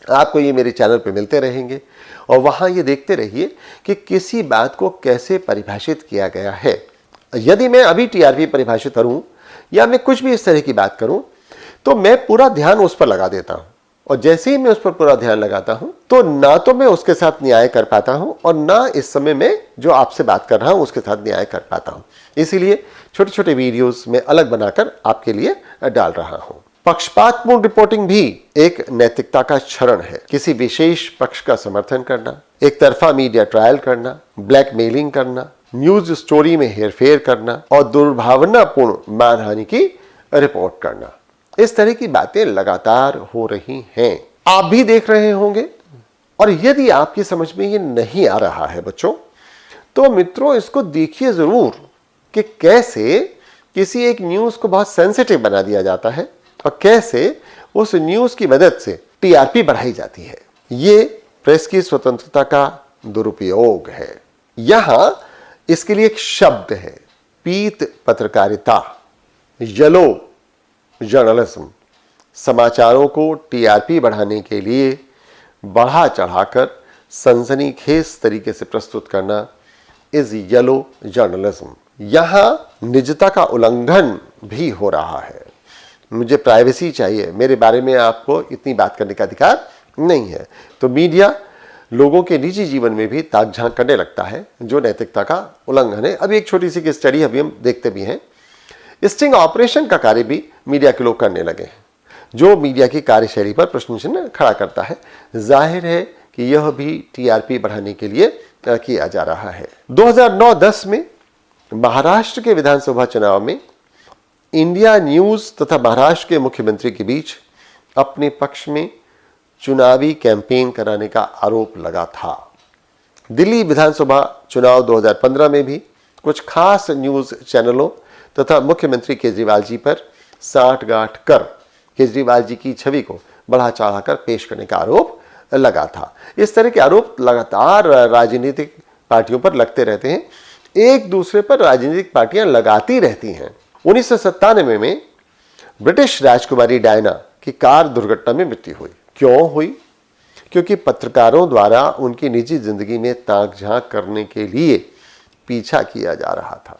आपको ये मेरे चैनल पे मिलते रहेंगे और वहां ये देखते रहिए कि किसी बात को कैसे परिभाषित किया गया है। यदि मैं अभी टीआरपी परिभाषित करूं या मैं कुछ भी इस तरह की बात करूं तो मैं पूरा ध्यान उस पर लगा देता हूं, और जैसे ही मैं उस पर पूरा ध्यान लगाता हूं तो ना तो मैं उसके साथ न्याय कर पाता हूं और ना इस समय में जो आपसे बात कर रहा हूं उसके साथ न्याय कर पाता हूं। इसीलिए छोटे छोटे वीडियोस में अलग बनाकर आपके लिए डाल रहा हूं। पक्षपातपूर्ण रिपोर्टिंग भी एक नैतिकता का क्षरण है। किसी विशेष पक्ष का समर्थन करना, एक तरफा मीडिया ट्रायल करना, ब्लैकमेलिंग करना, न्यूज स्टोरी में हेरफेर करना और दुर्भावनापूर्ण मानहानि की रिपोर्ट करना, इस तरह की बातें लगातार हो रही हैं। आप भी देख रहे होंगे। और यदि आपकी समझ में ये नहीं आ रहा है बच्चों, तो मित्रों इसको देखिए जरूर कि कैसे किसी एक न्यूज को बहुत सेंसिटिव बना दिया जाता है और कैसे उस न्यूज की मदद से टीआरपी बढ़ाई जाती है। ये प्रेस की स्वतंत्रता का दुरुपयोग है। यहां इसके लिए एक शब्द है, पीत पत्रकारिता, येलो जर्नलिज्म। समाचारों को टीआरपी बढ़ाने के लिए बढ़ा चढ़ाकर सनसनीखेज तरीके से प्रस्तुत करना इज येलो जर्नलिज्म। यहां निजता का उल्लंघन भी हो रहा है। मुझे प्राइवेसी चाहिए, मेरे बारे में आपको इतनी बात करने का अधिकार नहीं है। तो मीडिया लोगों के निजी जीवन में भी ताक झांक करने लगता है, जो नैतिकता का उल्लंघन है। अभी एक छोटी सी स्टडी अभी हम देखते भी हैं। स्टिंग ऑपरेशन का कार्य भी मीडिया के लोग करने लगे हैं, जो मीडिया की कार्यशैली पर प्रश्न चिन्ह खड़ा करता है। जाहिर है कि यह भी टीआरपी बढ़ाने के लिए किया जा रहा है। 2009-10 में महाराष्ट्र के विधानसभा चुनाव में इंडिया न्यूज तथा महाराष्ट्र के मुख्यमंत्री के बीच अपने पक्ष में चुनावी कैंपेन कराने का आरोप लगा था। दिल्ली विधानसभा चुनाव 2015 में भी कुछ खास न्यूज चैनलों तथा मुख्यमंत्री केजरीवाल जी पर साठगांठ कर केजरीवाल जी की छवि को बढ़ा चढ़ाकर पेश करने का आरोप लगा था। इस तरह के आरोप लगातार राजनीतिक पार्टियों पर लगते रहते हैं, एक दूसरे पर राजनीतिक पार्टियां लगाती रहती हैं। 1997 में ब्रिटिश राजकुमारी डायना की कार दुर्घटना में मृत्यु हुई। क्यों हुई? क्योंकि पत्रकारों द्वारा उनकी निजी जिंदगी में ताक झांक करने के लिए पीछा किया जा रहा था।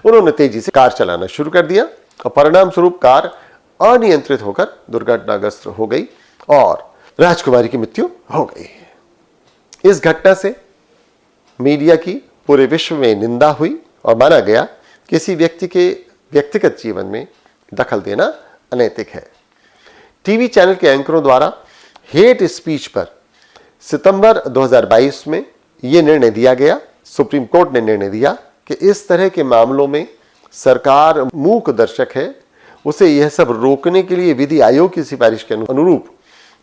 उन्होंने तेजी से कार चलाना शुरू कर दिया और परिणाम स्वरूप कार अनियंत्रित होकर दुर्घटनाग्रस्त हो गई और राजकुमारी की मृत्यु हो गई। इस घटना से मीडिया की पूरे विश्व में निंदा हुई और माना गया किसी व्यक्ति के व्यक्तिगत जीवन में दखल देना अनैतिक है। टीवी चैनल के एंकरों द्वारा हेट स्पीच पर सितंबर 2022 में यह निर्णय दिया गया। सुप्रीम कोर्ट ने निर्णय दिया कि इस तरह के मामलों में सरकार मूक दर्शक है, उसे यह सब रोकने के लिए विधि आयोग की सिफारिश के अनुरूप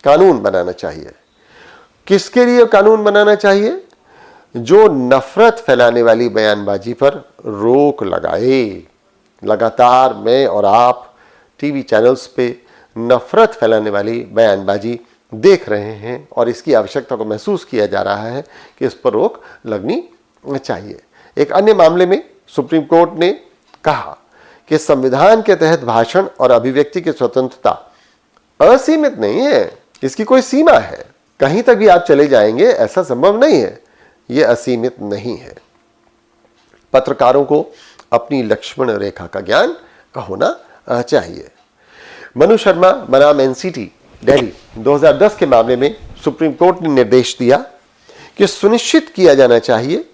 कानून बनाना चाहिए। किसके लिए कानून बनाना चाहिए? जो नफरत फैलाने वाली बयानबाजी पर रोक लगाए। लगातार मैं और आप टीवी चैनल्स पे नफरत फैलाने वाली बयानबाजी देख रहे हैं और इसकी आवश्यकता को महसूस किया जा रहा है कि इस पर रोक लगनी चाहिए। एक अन्य मामले में सुप्रीम कोर्ट ने कहा कि संविधान के तहत भाषण और अभिव्यक्ति की स्वतंत्रता असीमित नहीं है, इसकी कोई सीमा है। कहीं तक भी आप चले जाएंगे, ऐसा संभव नहीं है, यह असीमित नहीं है। पत्रकारों को अपनी लक्ष्मण रेखा का ज्ञान होना चाहिए। मनु शर्मा बनाम एनसीटी दिल्ली 2010 के मामले में सुप्रीम कोर्ट ने निर्देश दिया कि सुनिश्चित किया जाना चाहिए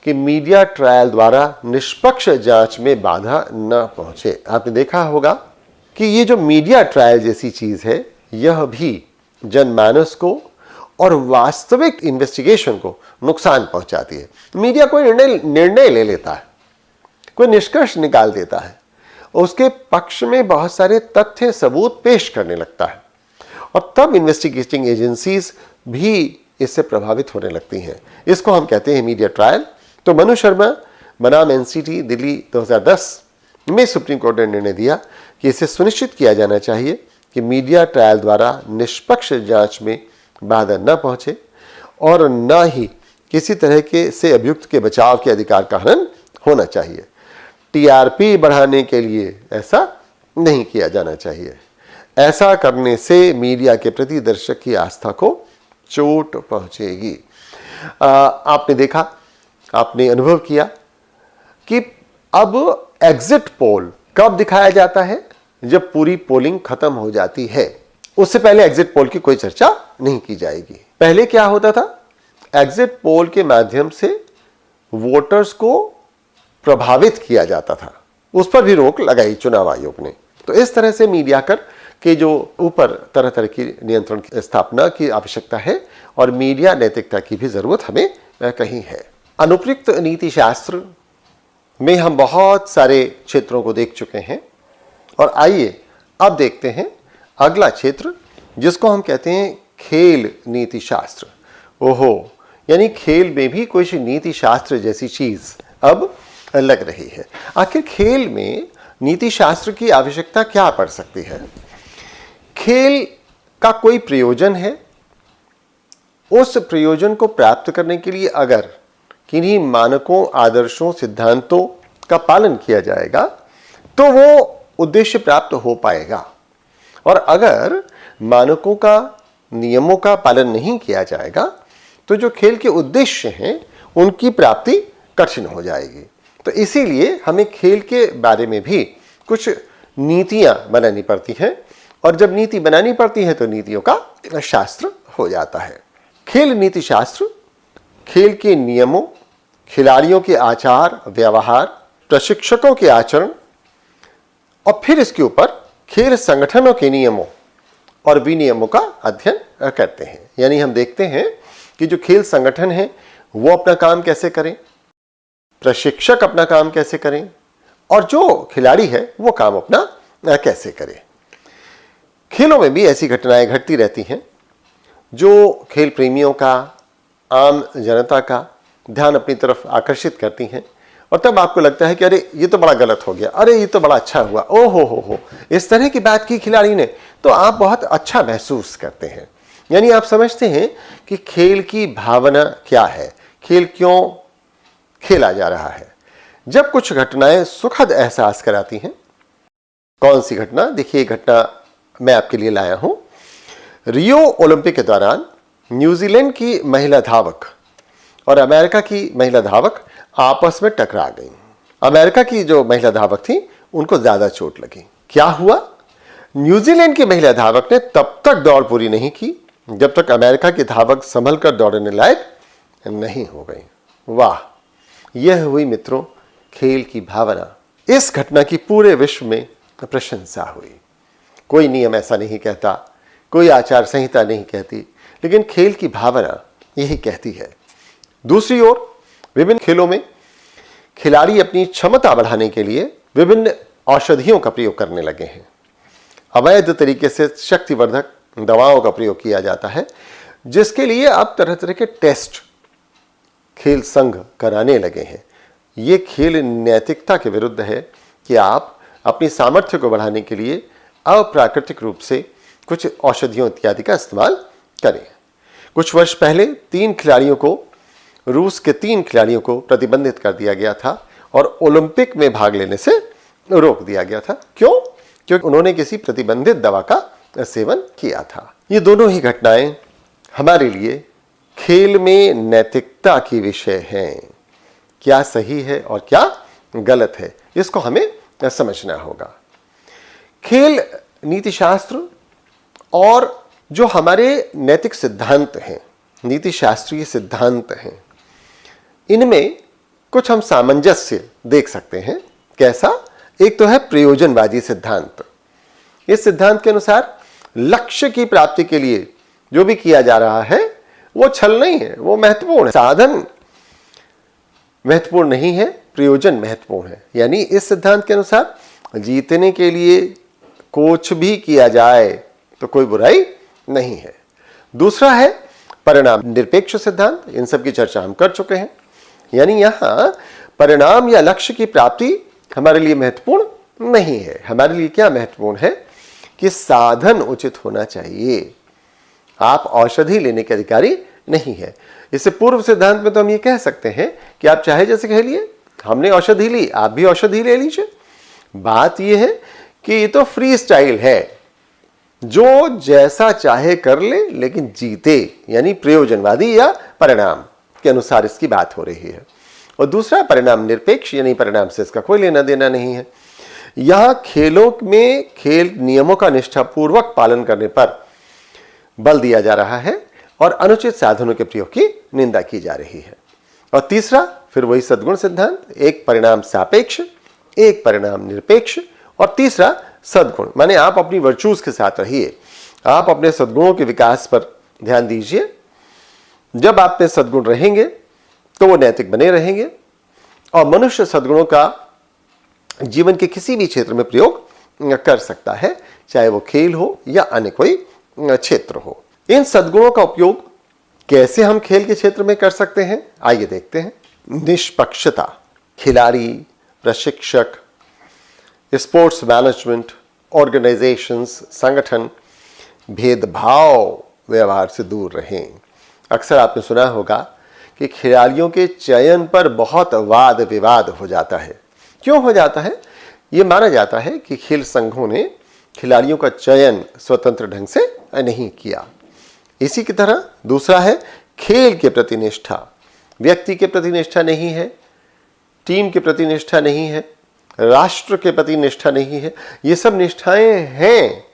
कि मीडिया ट्रायल द्वारा निष्पक्ष जांच में बाधा न पहुंचे। आपने देखा होगा कि ये जो मीडिया ट्रायल जैसी चीज है, यह भी जनमानस को और वास्तविक इन्वेस्टिगेशन को नुकसान पहुंचाती है। मीडिया कोई निर्णय ले लेता है, कोई निष्कर्ष निकाल देता है, उसके पक्ष में बहुत सारे तथ्य सबूत पेश करने लगता है और तब इन्वेस्टिगेटिंग एजेंसीज भी इससे प्रभावित होने लगती हैं। इसको हम कहते हैं मीडिया ट्रायल। तो मनु शर्मा बनाम एनसीटी दिल्ली 2010 में सुप्रीम कोर्ट ने निर्णय दिया कि इसे सुनिश्चित किया जाना चाहिए कि मीडिया ट्रायल द्वारा निष्पक्ष जांच में बाधा न पहुंचे और न ही किसी तरह के से अभियुक्त के बचाव के अधिकार का हनन होना चाहिए। टीआरपी बढ़ाने के लिए ऐसा नहीं किया जाना चाहिए। ऐसा करने से मीडिया के प्रति दर्शक की आस्था को चोट पहुंचेगी। आपने देखा, आपने अनुभव किया कि अब एग्जिट पोल कब दिखाया जाता है? जब पूरी पोलिंग खत्म हो जाती है। उससे पहले एग्जिट पोल की कोई चर्चा नहीं की जाएगी। पहले क्या होता था? एग्जिट पोल के माध्यम से वोटर्स को प्रभावित किया जाता था, उस पर भी रोक लगाई चुनाव आयोग ने। तो इस तरह से मीडिया कर के जो ऊपर तरह तरह की नियंत्रण की स्थापना की आवश्यकता है और मीडिया नैतिकता की भी जरूरत हमें कहीं है। अनुप्रयुक्त नीति शास्त्र में हम बहुत सारे क्षेत्रों को देख चुके हैं और आइए अब देखते हैं अगला क्षेत्र, जिसको हम कहते हैं खेल नीति शास्त्र। ओहो, यानी खेल में भी कोई नीति शास्त्र जैसी चीज अब लग रही है। आखिर खेल में नीति शास्त्र की आवश्यकता क्या पड़ सकती है? खेल का कोई प्रयोजन है, उस प्रयोजन को प्राप्त करने के लिए अगर किन्हीं मानकों, आदर्शों, सिद्धांतों का पालन किया जाएगा तो वो उद्देश्य प्राप्त हो पाएगा। और अगर मानकों का, नियमों का पालन नहीं किया जाएगा तो जो खेल के उद्देश्य हैं उनकी प्राप्ति कठिन हो जाएगी। तो इसीलिए हमें खेल के बारे में भी कुछ नीतियां बनानी पड़ती हैं और जब नीति बनानी पड़ती है तो नीतियों का शास्त्र हो जाता है। खेल नीति शास्त्र खेल के नियमों, खिलाड़ियों के आचार व्यवहार, प्रशिक्षकों के आचरण और फिर इसके ऊपर खेल संगठनों के नियमों और विनियमों का अध्ययन करते हैं। यानी हम देखते हैं कि जो खेल संगठन है वो अपना काम कैसे करें, प्रशिक्षक अपना काम कैसे करें और जो खिलाड़ी है वो काम अपना कैसे करें। खेलों में भी ऐसी घटनाएं घटती रहती हैं जो खेल प्रेमियों का, आम जनता का ध्यान अपनी तरफ आकर्षित करती हैं और तब आपको लगता है कि अरे ये तो बड़ा गलत हो गया, अरे ये तो बड़ा अच्छा हुआ, ओ हो, इस तरह की बात की खिलाड़ी ने, तो आप बहुत अच्छा महसूस करते हैं। यानी आप समझते हैं कि खेल की भावना क्या है, खेल क्यों खेला जा रहा है। जब कुछ घटनाएं सुखद एहसास कराती हैं, कौन सी घटना? देखिए, घटना मैं आपके लिए लाया हूं। रियो ओलंपिक के दौरान न्यूजीलैंड की महिला धावक और अमेरिका की महिला धावक आपस में टकरा गई। अमेरिका की जो महिला धावक थी उनको ज्यादा चोट लगी। क्या हुआ? न्यूजीलैंड की महिला धावक ने तब तक दौड़ पूरी नहीं की जब तक अमेरिका की धावक संभल कर दौड़ने लायक नहीं हो गई। वाह, यह हुई मित्रों खेल की भावना। इस घटना की पूरे विश्व में प्रशंसा हुई। कोई नियम ऐसा नहीं कहता, कोई आचार संहिता नहीं कहती, लेकिन खेल की भावना यही कहती है। दूसरी ओर विभिन्न खेलों में खिलाड़ी अपनी क्षमता बढ़ाने के लिए विभिन्न औषधियों का प्रयोग करने लगे हैं। अवैध तरीके से शक्तिवर्धक दवाओं का प्रयोग किया जाता है, जिसके लिए अब तरह तरह के टेस्ट खेल संघ कराने लगे हैं। ये खेल नैतिकता के विरुद्ध है कि आप अपनी सामर्थ्य को बढ़ाने के लिए अप्राकृतिक रूप से कुछ औषधियों इत्यादि का इस्तेमाल करें। कुछ वर्ष पहले रूस के 3 खिलाड़ियों को प्रतिबंधित कर दिया गया था और ओलंपिक में भाग लेने से रोक दिया गया था। क्यों? क्योंकि उन्होंने किसी प्रतिबंधित दवा का सेवन किया था। ये दोनों ही घटनाएं हमारे लिए खेल में नैतिकता की विषय हैं। क्या सही है और क्या गलत है, इसको हमें समझना होगा। खेल नीतिशास्त्र और जो हमारे नैतिक सिद्धांत हैं, नीति शास्त्रीय सिद्धांत हैं, इनमें कुछ हम सामंजस्य देख सकते हैं। कैसा? एक तो है प्रयोजनवादी सिद्धांत। इस सिद्धांत के अनुसार लक्ष्य की प्राप्ति के लिए जो भी किया जा रहा है वो छल नहीं है, वो महत्वपूर्ण है। साधन महत्वपूर्ण नहीं है, प्रयोजन महत्वपूर्ण है। यानी इस सिद्धांत के अनुसार जीतने के लिए कुछ भी किया जाए तो कोई बुराई नहीं है। दूसरा है परिणाम निरपेक्ष सिद्धांत। इन सब की चर्चा हम कर चुके हैं। यानी यहां परिणाम या लक्ष्य की प्राप्ति हमारे लिए महत्वपूर्ण नहीं है। हमारे लिए क्या महत्वपूर्ण है कि साधन उचित होना चाहिए। आप औषधि लेने के अधिकारी नहीं है। इससे पूर्व सिद्धांत में तो हम ये कह सकते हैं कि आप चाहे जैसे कह लिए, हमने औषधि ली, आप भी औषधि ले लीजिए। बात यह है कि ये तो फ्री स्टाइल है, जो जैसा चाहे कर ले लेकिन जीते, यानी प्रयोजनवादी या परिणाम के अनुसार इसकी बात हो रही है। और दूसरा परिणाम निरपेक्ष, यानी परिणाम से इसका कोई लेना देना नहीं है। यहां खेलों में खेल नियमों का निष्ठापूर्वक पालन करने पर बल दिया जा रहा है और अनुचित साधनों के प्रयोग की निंदा की जा रही है। और तीसरा फिर वही सद्गुण सिद्धांत, एक परिणाम सापेक्ष, एक परिणाम निरपेक्ष और तीसरा सद्गुण। माने आप अपनी वर्चूज के साथ रहिए, आप अपने सद्गुणों के विकास पर ध्यान दीजिए। जब आप में सद्गुण रहेंगे तो वो नैतिक बने रहेंगे और मनुष्य सद्गुणों का जीवन के किसी भी क्षेत्र में प्रयोग कर सकता है, चाहे वो खेल हो या अन्य कोई क्षेत्र हो। इन सद्गुणों का उपयोग कैसे हम खेल के क्षेत्र में कर सकते हैं, आइए देखते हैं। निष्पक्षता, खिलाड़ी, प्रशिक्षक, स्पोर्ट्स मैनेजमेंट, ऑर्गेनाइजेशंस, संगठन भेदभाव व्यवहार से दूर रहें। अक्सर आपने सुना होगा कि खिलाड़ियों के चयन पर बहुत वाद विवाद हो जाता है। क्यों हो जाता है? ये माना जाता है कि खेल संघों ने खिलाड़ियों का चयन स्वतंत्र ढंग से नहीं किया। इसी की तरह दूसरा है खेल के प्रति निष्ठा। व्यक्ति के प्रति निष्ठा नहीं है, टीम के प्रति निष्ठा नहीं है, राष्ट्र के प्रति निष्ठा नहीं है। ये सब निष्ठाएं हैं,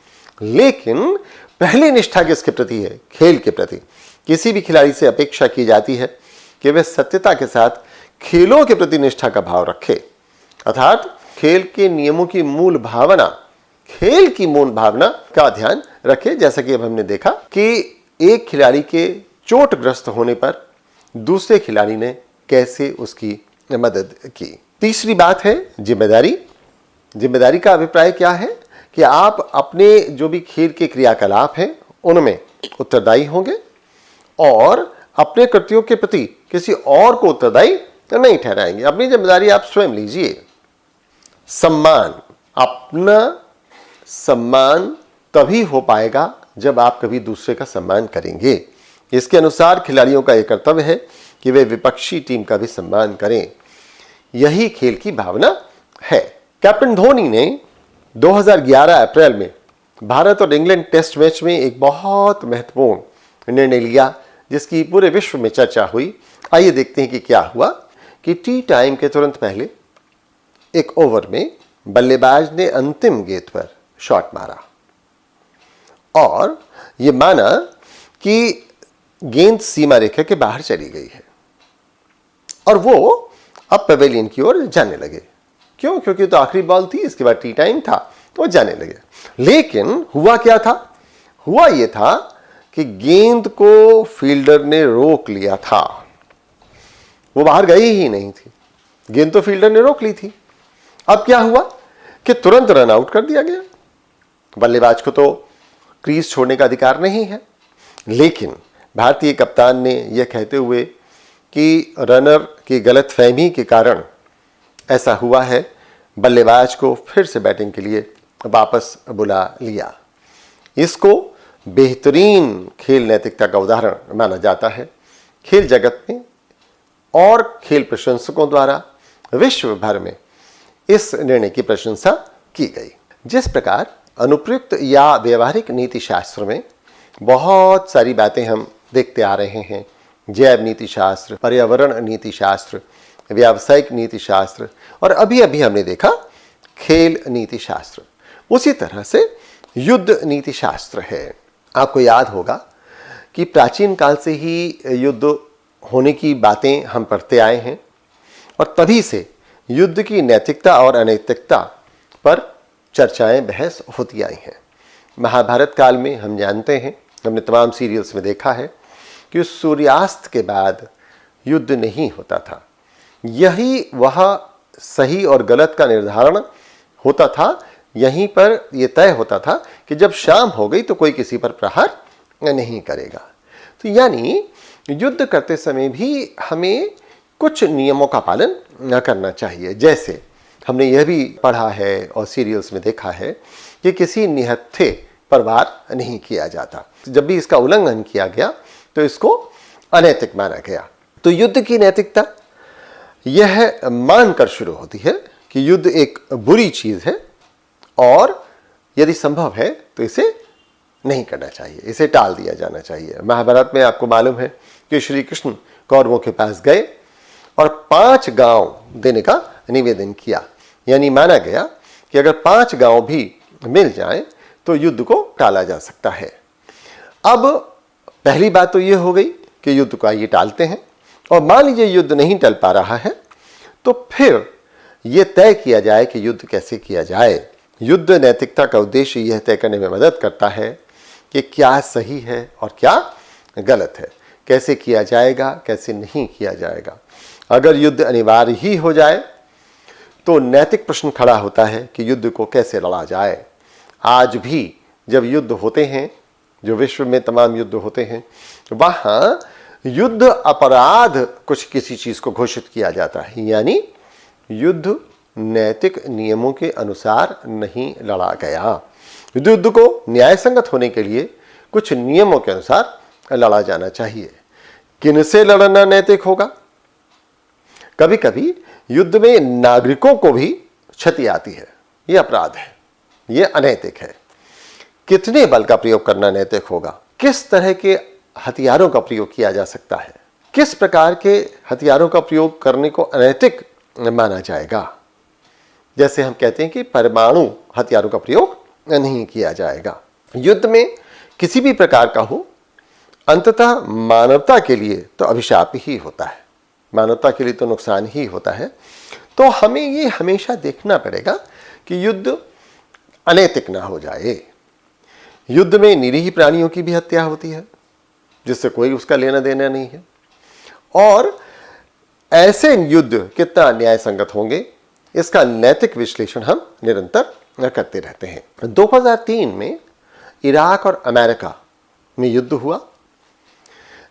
लेकिन पहली निष्ठा किसके प्रति है? खेल के प्रति। किसी भी खिलाड़ी से अपेक्षा की जाती है कि वह सत्यता के साथ खेलों के प्रति निष्ठा का भाव रखे, अर्थात खेल के नियमों की मूल भावना, खेल की मूल भावना का ध्यान रखे। जैसा कि अब हमने देखा कि एक खिलाड़ी के चोटग्रस्त होने पर दूसरे खिलाड़ी ने कैसे उसकी मदद की। तीसरी बात है जिम्मेदारी। जिम्मेदारी का अभिप्राय क्या है कि आप अपने जो भी खेल के क्रियाकलाप हैं उनमें उत्तरदायी होंगे और अपने कृत्यों के प्रति किसी और को उत्तरदायी नहीं ठहराएंगे। अपनी जिम्मेदारी आप स्वयं लीजिए। सम्मान, अपना सम्मान तभी हो पाएगा जब आप कभी दूसरे का सम्मान करेंगे। इसके अनुसार खिलाड़ियों का यह कर्तव्य है कि वे विपक्षी टीम का भी सम्मान करें। यही खेल की भावना है। कैप्टन धोनी ने 2011 अप्रैल में भारत और इंग्लैंड टेस्ट मैच में एक बहुत महत्वपूर्ण निर्णय लिया, जिसकी पूरे विश्व में चर्चा हुई। आइए देखते हैं कि क्या हुआ। कि टी टाइम के तुरंत पहले एक ओवर में बल्लेबाज ने अंतिम गेंद पर शॉट मारा और यह माना कि गेंद सीमा रेखा के बाहर चली गई है और वो अब पवेलियन की ओर जाने लगे। क्यों? क्योंकि तो आखिरी बॉल थी, इसके बाद टी टाइम था, तो जाने लगे। लेकिन हुआ क्या था? हुआ यह था कि गेंद को फील्डर ने रोक लिया था। वो बाहर गई ही नहीं थी, गेंद तो फील्डर ने रोक ली थी। अब क्या हुआ कि तुरंत रन आउट कर दिया गया। बल्लेबाज को तो क्रीज छोड़ने का अधिकार नहीं है, लेकिन भारतीय कप्तान ने यह कहते हुए कि रनर की गलतफहमी के कारण ऐसा हुआ है, बल्लेबाज को फिर से बैटिंग के लिए वापस बुला लिया। इसको बेहतरीन खेल नैतिकता का उदाहरण माना जाता है। खेल जगत में और खेल प्रशंसकों द्वारा विश्व भर में इस निर्णय की प्रशंसा की गई। जिस प्रकार अनुप्रयुक्त या व्यवहारिक नीति शास्त्र में बहुत सारी बातें हम देखते आ रहे हैं, जैव नीति शास्त्र, पर्यावरण नीति शास्त्र, व्यावसायिक नीति शास्त्र और अभी अभी हमने देखा खेल नीति शास्त्र, उसी तरह से युद्ध नीति शास्त्र है। आपको याद होगा कि प्राचीन काल से ही युद्ध होने की बातें हम पढ़ते आए हैं और तभी से युद्ध की नैतिकता और अनैतिकता पर चर्चाएं, बहस होती आई हैं। महाभारत काल में हम जानते हैं, हमने तमाम सीरियल्स में देखा है कि सूर्यास्त के बाद युद्ध नहीं होता था। यही वह सही और गलत का निर्धारण होता था। यहीं पर यह तय होता था कि जब शाम हो गई तो कोई किसी पर प्रहार नहीं करेगा। तो यानी युद्ध करते समय भी हमें कुछ नियमों का पालन न करना चाहिए। जैसे हमने यह भी पढ़ा है और सीरियल्स में देखा है कि किसी निहत्थे पर वार नहीं किया जाता। जब भी इसका उल्लंघन किया गया तो इसको अनैतिक माना गया। तो युद्ध की नैतिकता यह मानकर शुरू होती है कि युद्ध एक बुरी चीज है और यदि संभव है तो इसे नहीं करना चाहिए, इसे टाल दिया जाना चाहिए। महाभारत में आपको मालूम है कि श्री कृष्ण कौरवों के पास गए और 5 गांव देने का निवेदन किया। यानी माना गया कि अगर 5 गांव भी मिल जाएं तो युद्ध को टाला जा सकता है। अब पहली बात तो यह हो गई कि युद्ध को आइए टालते हैं, और मान लीजिए युद्ध नहीं टल पा रहा है तो फिर यह तय किया जाए कि युद्ध कैसे किया जाए। युद्ध नैतिकता का उद्देश्य यह तय करने में मदद करता है कि क्या सही है और क्या गलत है, कैसे किया जाएगा, कैसे नहीं किया जाएगा। अगर युद्ध अनिवार्य ही हो जाए तो नैतिक प्रश्न खड़ा होता है कि युद्ध को कैसे लड़ा जाए। आज भी जब युद्ध होते हैं, जो विश्व में तमाम युद्ध होते हैं, वहां युद्ध अपराध कुछ किसी चीज को घोषित किया जाता है। यानी युद्ध नैतिक नियमों के अनुसार नहीं लड़ा गया। युद्ध को न्याय संगत होने के लिए कुछ नियमों के अनुसार लड़ा जाना चाहिए। किनसे लड़ना नैतिक होगा? कभी कभी युद्ध में नागरिकों को भी क्षति आती है, यह अपराध है, यह अनैतिक है। कितने बल का प्रयोग करना नैतिक होगा? किस तरह के हथियारों का प्रयोग किया जा सकता है? किस प्रकार के हथियारों का प्रयोग करने को अनैतिक माना जाएगा? जैसे हम कहते हैं कि परमाणु हथियारों का प्रयोग नहीं किया जाएगा। युद्ध में किसी भी प्रकार का हो, अंततः मानवता के लिए तो अभिशाप ही होता है, मानवता के लिए तो नुकसान ही होता है। तो हमें ये हमेशा देखना पड़ेगा कि युद्ध अनैतिक ना हो जाए। युद्ध में निरीह प्राणियों की भी हत्या होती है जिससे कोई उसका लेना देना नहीं है, और ऐसे युद्ध कितना न्याय संगत होंगे इसका नैतिक विश्लेषण हम निरंतर करते रहते हैं। 2003 में इराक और अमेरिका में युद्ध हुआ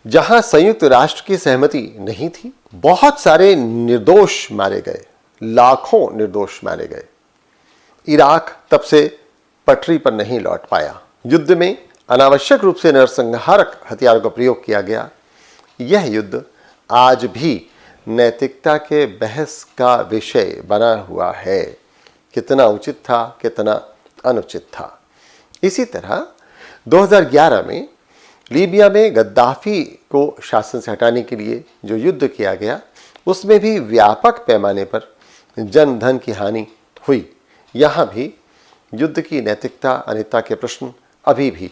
जहां संयुक्त राष्ट्र की सहमति नहीं थी। बहुत सारे निर्दोष मारे गए, लाखों निर्दोष मारे गए। इराक तब से पटरी पर नहीं लौट पाया। युद्ध में अनावश्यक रूप से नरसंहारक हथियारों का प्रयोग किया गया। यह युद्ध आज भी नैतिकता के बहस का विषय बना हुआ है। कितना उचित था, कितना अनुचित था। इसी तरह 2011 में लीबिया में गद्दाफी को शासन से हटाने के लिए जो युद्ध किया गया, उसमें भी व्यापक पैमाने पर जन धन की हानि हुई। यहाँ भी युद्ध की नैतिकता अनैतिकता के प्रश्न अभी भी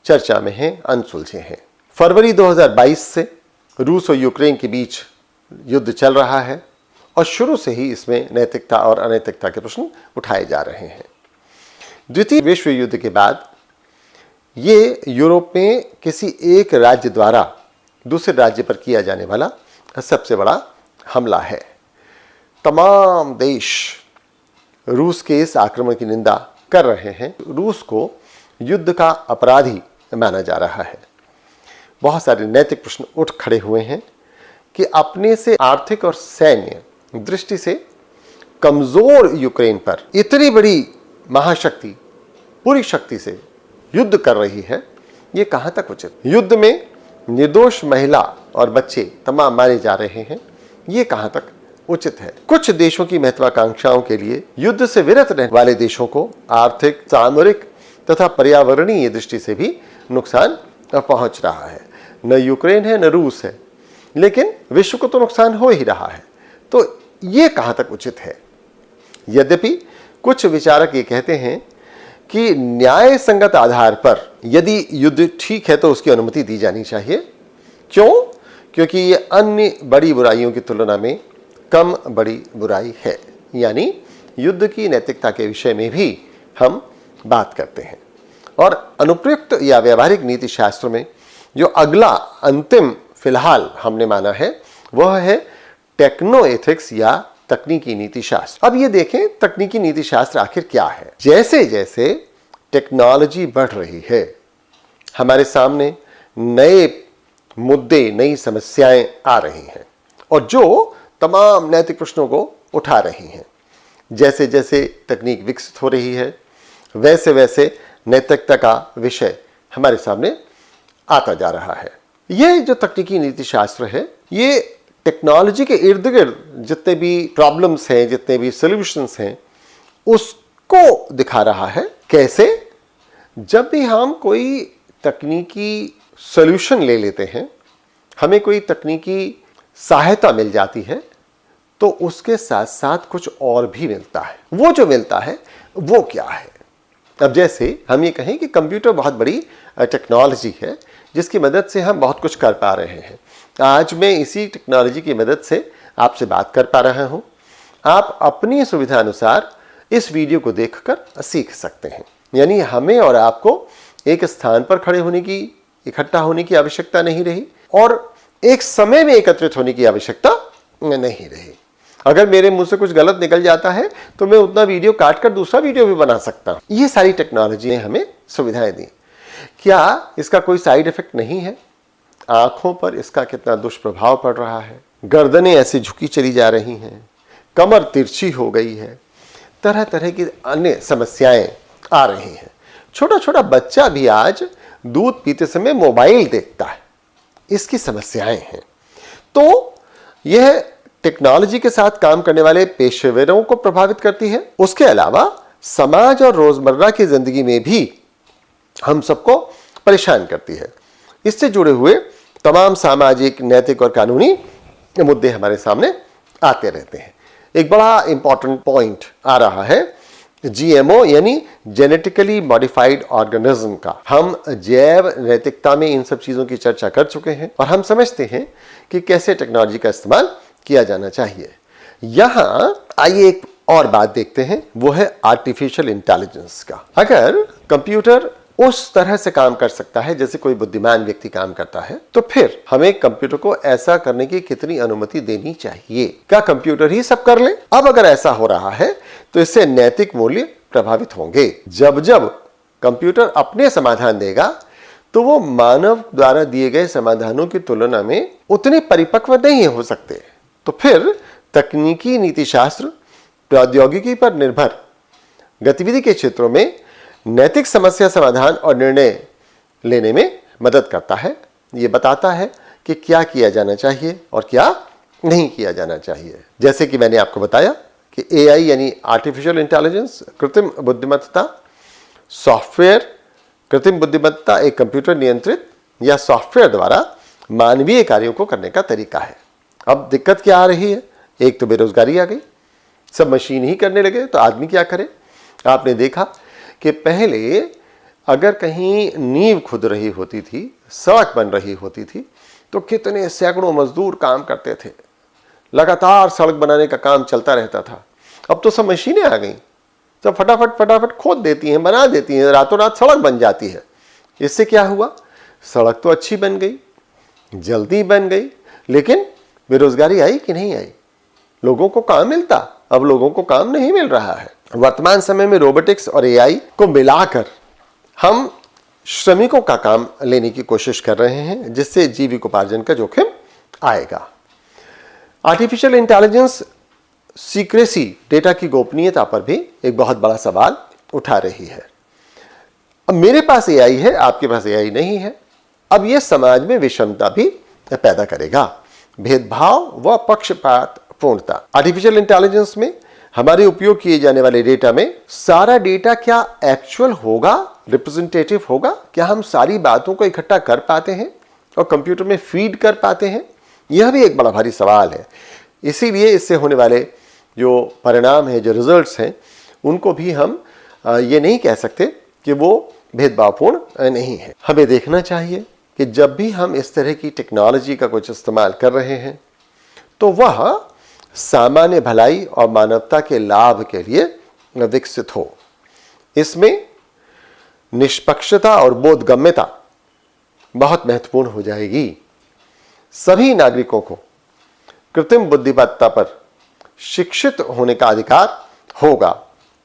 चर्चा में हैं, अनसुलझे हैं। फरवरी 2022 से रूस और यूक्रेन के बीच युद्ध चल रहा है और शुरू से ही इसमें नैतिकता और अनैतिकता के प्रश्न उठाए जा रहे हैं। द्वितीय विश्व युद्ध के बाद ये यूरोप में किसी एक राज्य द्वारा दूसरे राज्य पर किया जाने वाला सबसे बड़ा हमला है। तमाम देश रूस के इस आक्रमण की निंदा कर रहे हैं। रूस को युद्ध का अपराधी माना जा रहा है। बहुत सारे नैतिक प्रश्न उठ खड़े हुए हैं कि अपने से आर्थिक और सैन्य दृष्टि से कमजोर यूक्रेन पर इतनी बड़ी महाशक्ति पूरी शक्ति से युद्ध कर रही है, ये कहां तक उचित? युद्ध में निर्दोष महिला और बच्चे तमाम मारे जा रहे हैं, ये कहां तक उचित है? कुछ देशों की महत्वाकांक्षाओं के लिए युद्ध से विरत रहने वाले देशों को आर्थिक, सामरिक तथा पर्यावरणीय दृष्टि से भी नुकसान पहुंच रहा है। न यूक्रेन है न रूस है, लेकिन विश्व को तो नुकसान हो ही रहा है। तो ये कहां तक उचित है? यद्यपि कुछ विचारक ये कहते हैं कि न्याय संगत आधार पर यदि युद्ध ठीक है तो उसकी अनुमति दी जानी चाहिए। क्यों? क्योंकि ये अन्य बड़ी बुराइयों की तुलना में कम बड़ी बुराई है। यानी युद्ध की नैतिकता के विषय में भी हम बात करते हैं। और अनुप्रयुक्त या व्यवहारिक नीति शास्त्र में जो अगला अंतिम फिलहाल हमने माना है वह है टेक्नो एथिक्स या तकनीकी नीति शास्त्र। अब ये देखें तकनीकी नीति शास्त्र आखिर क्या है। जैसे जैसे टेक्नोलॉजी बढ़ रही है, हमारे सामने नए मुद्दे, नई समस्याएं आ रही हैं और जो तमाम नैतिक प्रश्नों को उठा रही हैं। जैसे जैसे तकनीक विकसित हो रही है, वैसे वैसे नैतिकता का विषय हमारे सामने आता जा रहा है। ये जो तकनीकी नीति शास्त्र है, ये टेक्नोलॉजी के इर्द गिर्द जितने भी प्रॉब्लम्स हैं, जितने भी सॉल्यूशंस हैं, उसको दिखा रहा है। कैसे? जब भी हम कोई तकनीकी सॉल्यूशन ले लेते हैं, हमें कोई तकनीकी सहायता मिल जाती है, तो उसके साथ साथ कुछ और भी मिलता है। वो जो मिलता है वो क्या है? अब जैसे हम ये कहें कि कंप्यूटर बहुत बड़ी टेक्नोलॉजी है जिसकी मदद से हम बहुत कुछ कर पा रहे हैं। आज मैं इसी टेक्नोलॉजी की मदद से आपसे बात कर पा रहा हूं। आप अपनी सुविधा अनुसार इस वीडियो को देखकर सीख सकते हैं। यानी हमें और आपको एक स्थान पर खड़े होने की, इकट्ठा होने की आवश्यकता नहीं रही और एक समय में एकत्रित होने की आवश्यकता नहीं रही। अगर मेरे मुंह से कुछ गलत निकल जाता है तो मैं उतना वीडियो काट कर दूसरा वीडियो भी बना सकता हूं। ये सारी टेक्नोलॉजी ने हमें सुविधाएं दी। क्या इसका कोई साइड इफेक्ट नहीं है? आंखों पर इसका कितना दुष्प्रभाव पड़ रहा है। गर्दनें ऐसे झुकी चली जा रही हैं, कमर तिरछी हो गई है, तरह तरह की अन्य समस्याएं आ रही हैं। छोटा छोटा बच्चा भी आज दूध पीते समय मोबाइल देखता है। इसकी समस्याएं हैं। तो यह टेक्नोलॉजी के साथ काम करने वाले पेशेवरों को प्रभावित करती है। उसके अलावा समाज और रोजमर्रा की जिंदगी में भी हम सबको परेशान करती है। इससे जुड़े हुए तमाम सामाजिक, नैतिक और कानूनी मुद्दे हमारे सामने आते रहते हैं। एक बड़ा इंपॉर्टेंट पॉइंट आ रहा है जीएमओ यानी जेनेटिकली मॉडिफाइड ऑर्गेनिज्म का। हम जैव नैतिकता में इन सब चीजों की चर्चा कर चुके हैं और हम समझते हैं कि कैसे टेक्नोलॉजी का इस्तेमाल किया जाना चाहिए। यहां आइए एक और बात देखते हैं, वो है आर्टिफिशियल इंटेलिजेंस का। अगर कंप्यूटर उस तरह से काम कर सकता है जैसे कोई बुद्धिमान व्यक्ति काम करता है, तो फिर हमें कंप्यूटर को ऐसा करने की कितनी अनुमति देनी चाहिए? क्या कंप्यूटर ही सब कर ले? अब अगर ऐसा हो रहा है तो इससे नैतिक मूल्य प्रभावित होंगे। जब जब कंप्यूटर अपने समाधान देगा तो वो मानव द्वारा दिए गए समाधानों की तुलना में उतने परिपक्व नहीं हो सकते। तो फिर तकनीकी नीति शास्त्र प्रौद्योगिकी पर निर्भर गतिविधि के क्षेत्रों में नैतिक समस्या समाधान और निर्णय लेने में मदद करता है। ये बताता है कि क्या किया जाना चाहिए और क्या नहीं किया जाना चाहिए। जैसे कि मैंने आपको बताया कि एआई यानी आर्टिफिशियल इंटेलिजेंस, कृत्रिम बुद्धिमत्ता, सॉफ्टवेयर कृत्रिम बुद्धिमत्ता एक कंप्यूटर नियंत्रित या सॉफ्टवेयर द्वारा मानवीय कार्यों को करने का तरीका है। अब दिक्कत क्या आ रही है? एक तो बेरोजगारी आ गई, सब मशीन ही करने लगे, तो आदमी क्या करे? आपने देखा कि पहले अगर कहीं नींव खुद रही होती थी, सड़क बन रही होती थी, तो कितने सैकड़ों मजदूर काम करते थे, लगातार सड़क बनाने का काम चलता रहता था। अब तो सब मशीनें आ गई, सब फटाफट फटाफट खोद देती हैं, बना देती हैं, रातों रात सड़क बन जाती है। इससे क्या हुआ? सड़क तो अच्छी बन गई, जल्दी बन गई, लेकिन बेरोजगारी आई कि नहीं आई? लोगों को काम मिलता? अब लोगों को काम नहीं मिल रहा है। वर्तमान समय में रोबोटिक्स और एआई को मिलाकर हम श्रमिकों का काम लेने की कोशिश कर रहे हैं, जिससे जीविकोपार्जन का जोखिम आएगा। आर्टिफिशियल इंटेलिजेंस सीक्रेसी, डेटा की गोपनीयता पर भी एक बहुत बड़ा सवाल उठा रही है। अब मेरे पास एआई है, आपके पास एआई नहीं है। अब यह समाज में विषमता भी पैदा करेगा, भेदभाव व पक्षपात पूर्णता। आर्टिफिशियल इंटेलिजेंस में हमारे उपयोग किए जाने वाले डेटा में सारा डेटा क्या एक्चुअल होगा, रिप्रेजेंटेटिव होगा? क्या हम सारी बातों को इकट्ठा कर पाते हैं और कंप्यूटर में फीड कर पाते हैं? यह भी एक बड़ा भारी सवाल है। इसीलिए इससे होने वाले जो परिणाम है, जो रिजल्ट्स हैं, उनको भी हम ये नहीं कह सकते कि वो भेदभावपूर्ण नहीं है। हमें देखना चाहिए कि जब भी हम इस तरह की टेक्नोलॉजी का कुछ इस्तेमाल कर रहे हैं तो वह सामान्य भलाई और मानवता के लाभ के लिए विकसित हो। इसमें निष्पक्षता और बोधगम्यता बहुत महत्वपूर्ण हो जाएगी। सभी नागरिकों को कृत्रिम बुद्धिमत्ता पर शिक्षित होने का अधिकार होगा,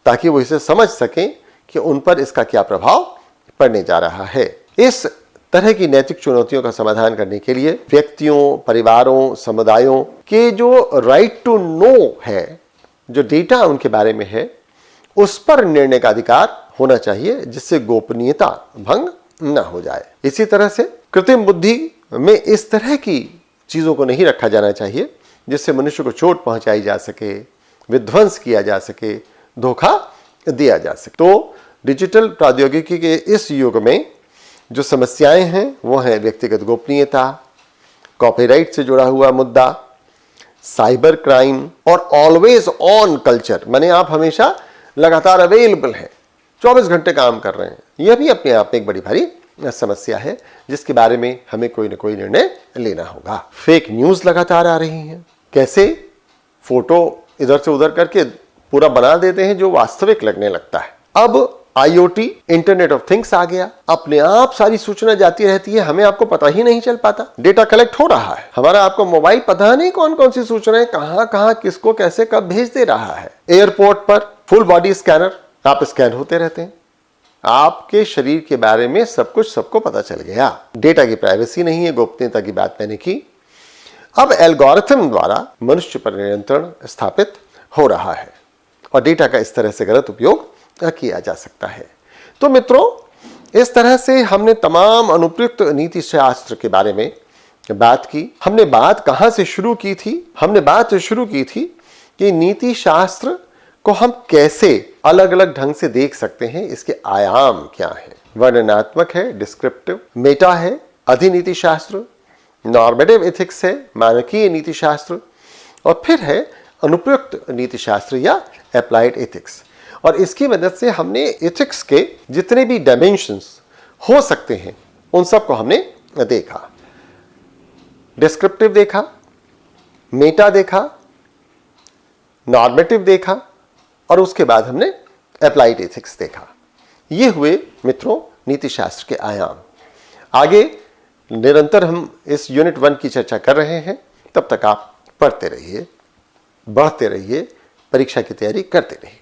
ताकि वो इसे समझ सकें कि उन पर इसका क्या प्रभाव पड़ने जा रहा है। इस तरह की नैतिक चुनौतियों का समाधान करने के लिए व्यक्तियों, परिवारों, समुदायों के जो राइट टू नो है, जो डेटा उनके बारे में है, उस पर निर्णय का अधिकार होना चाहिए, जिससे गोपनीयता भंग न हो जाए। इसी तरह से कृत्रिम बुद्धि में इस तरह की चीजों को नहीं रखा जाना चाहिए जिससे मनुष्य को चोट पहुंचाई जा सके, विध्वंस किया जा सके, धोखा दिया जा सके। तो डिजिटल प्रौद्योगिकी के इस युग में जो समस्याएं हैं वो हैं व्यक्तिगत गोपनीयता, कॉपीराइट से जुड़ा हुआ मुद्दा, साइबर क्राइम और ऑलवेज ऑन कल्चर, माने आप हमेशा लगातार अवेलेबल हैं, 24 घंटे काम कर रहे हैं। यह भी अपने आप में एक बड़ी भारी समस्या है, जिसके बारे में हमें कोई ना कोई निर्णय लेना होगा। फेक न्यूज लगातार आ रही हैं। कैसे फोटो इधर से उधर करके पूरा बना देते हैं जो वास्तविक लगने लगता है। अब IoT, इंटरनेट ऑफ थिंग्स आ गया, अपने आप सारी सूचना जाती रहती है, हमें आपको पता ही नहीं चल पाता। डेटा कलेक्ट हो रहा है, हमारा आपको मोबाइल पता नहीं कौन कौन सी सूचनाएं कहां कहां किसको कैसे कब भेज दे रहा है। एयरपोर्ट पर फुल बॉडी स्कैनर, आप स्कैन होते रहते हैं, आपके शरीर के बारे में सब कुछ सबको पता चल गया। डेटा की प्राइवेसी नहीं है, गोपनीयता की बात मैंने की। अब एल्गोरिथम द्वारा मनुष्य पर नियंत्रण स्थापित हो रहा है और डेटा का इस तरह से गलत उपयोग किया जा सकता है। तो मित्रों, इस तरह से हमने तमाम अनुप्रयुक्त नीति शास्त्र के बारे में बात की। हमने बात कहां से शुरू की थी? हमने बात शुरू की थी कि नीति शास्त्र को हम कैसे अलग अलग ढंग से देख सकते हैं, इसके आयाम क्या हैं। वर्णनात्मक है, डिस्क्रिप्टिव, मेटा है, अधिनीति शास्त्र, नॉर्मेटिव एथिक्स है, मानकीय नीति शास्त्र, और फिर है अनुप्रयुक्त नीति शास्त्र या अप्लाइड एथिक्स। और इसकी मदद से हमने एथिक्स के जितने भी डायमेंशंस हो सकते हैं उन सबको हमने देखा। डिस्क्रिप्टिव देखा, मेटा देखा, नॉर्मेटिव देखा, और उसके बाद हमने अप्लाइड एथिक्स देखा। ये हुए मित्रों नीति शास्त्र के आयाम। आगे निरंतर हम इस यूनिट 1 की चर्चा कर रहे हैं। तब तक आप पढ़ते रहिए, बढ़ते रहिए, परीक्षा की तैयारी करते रहिए।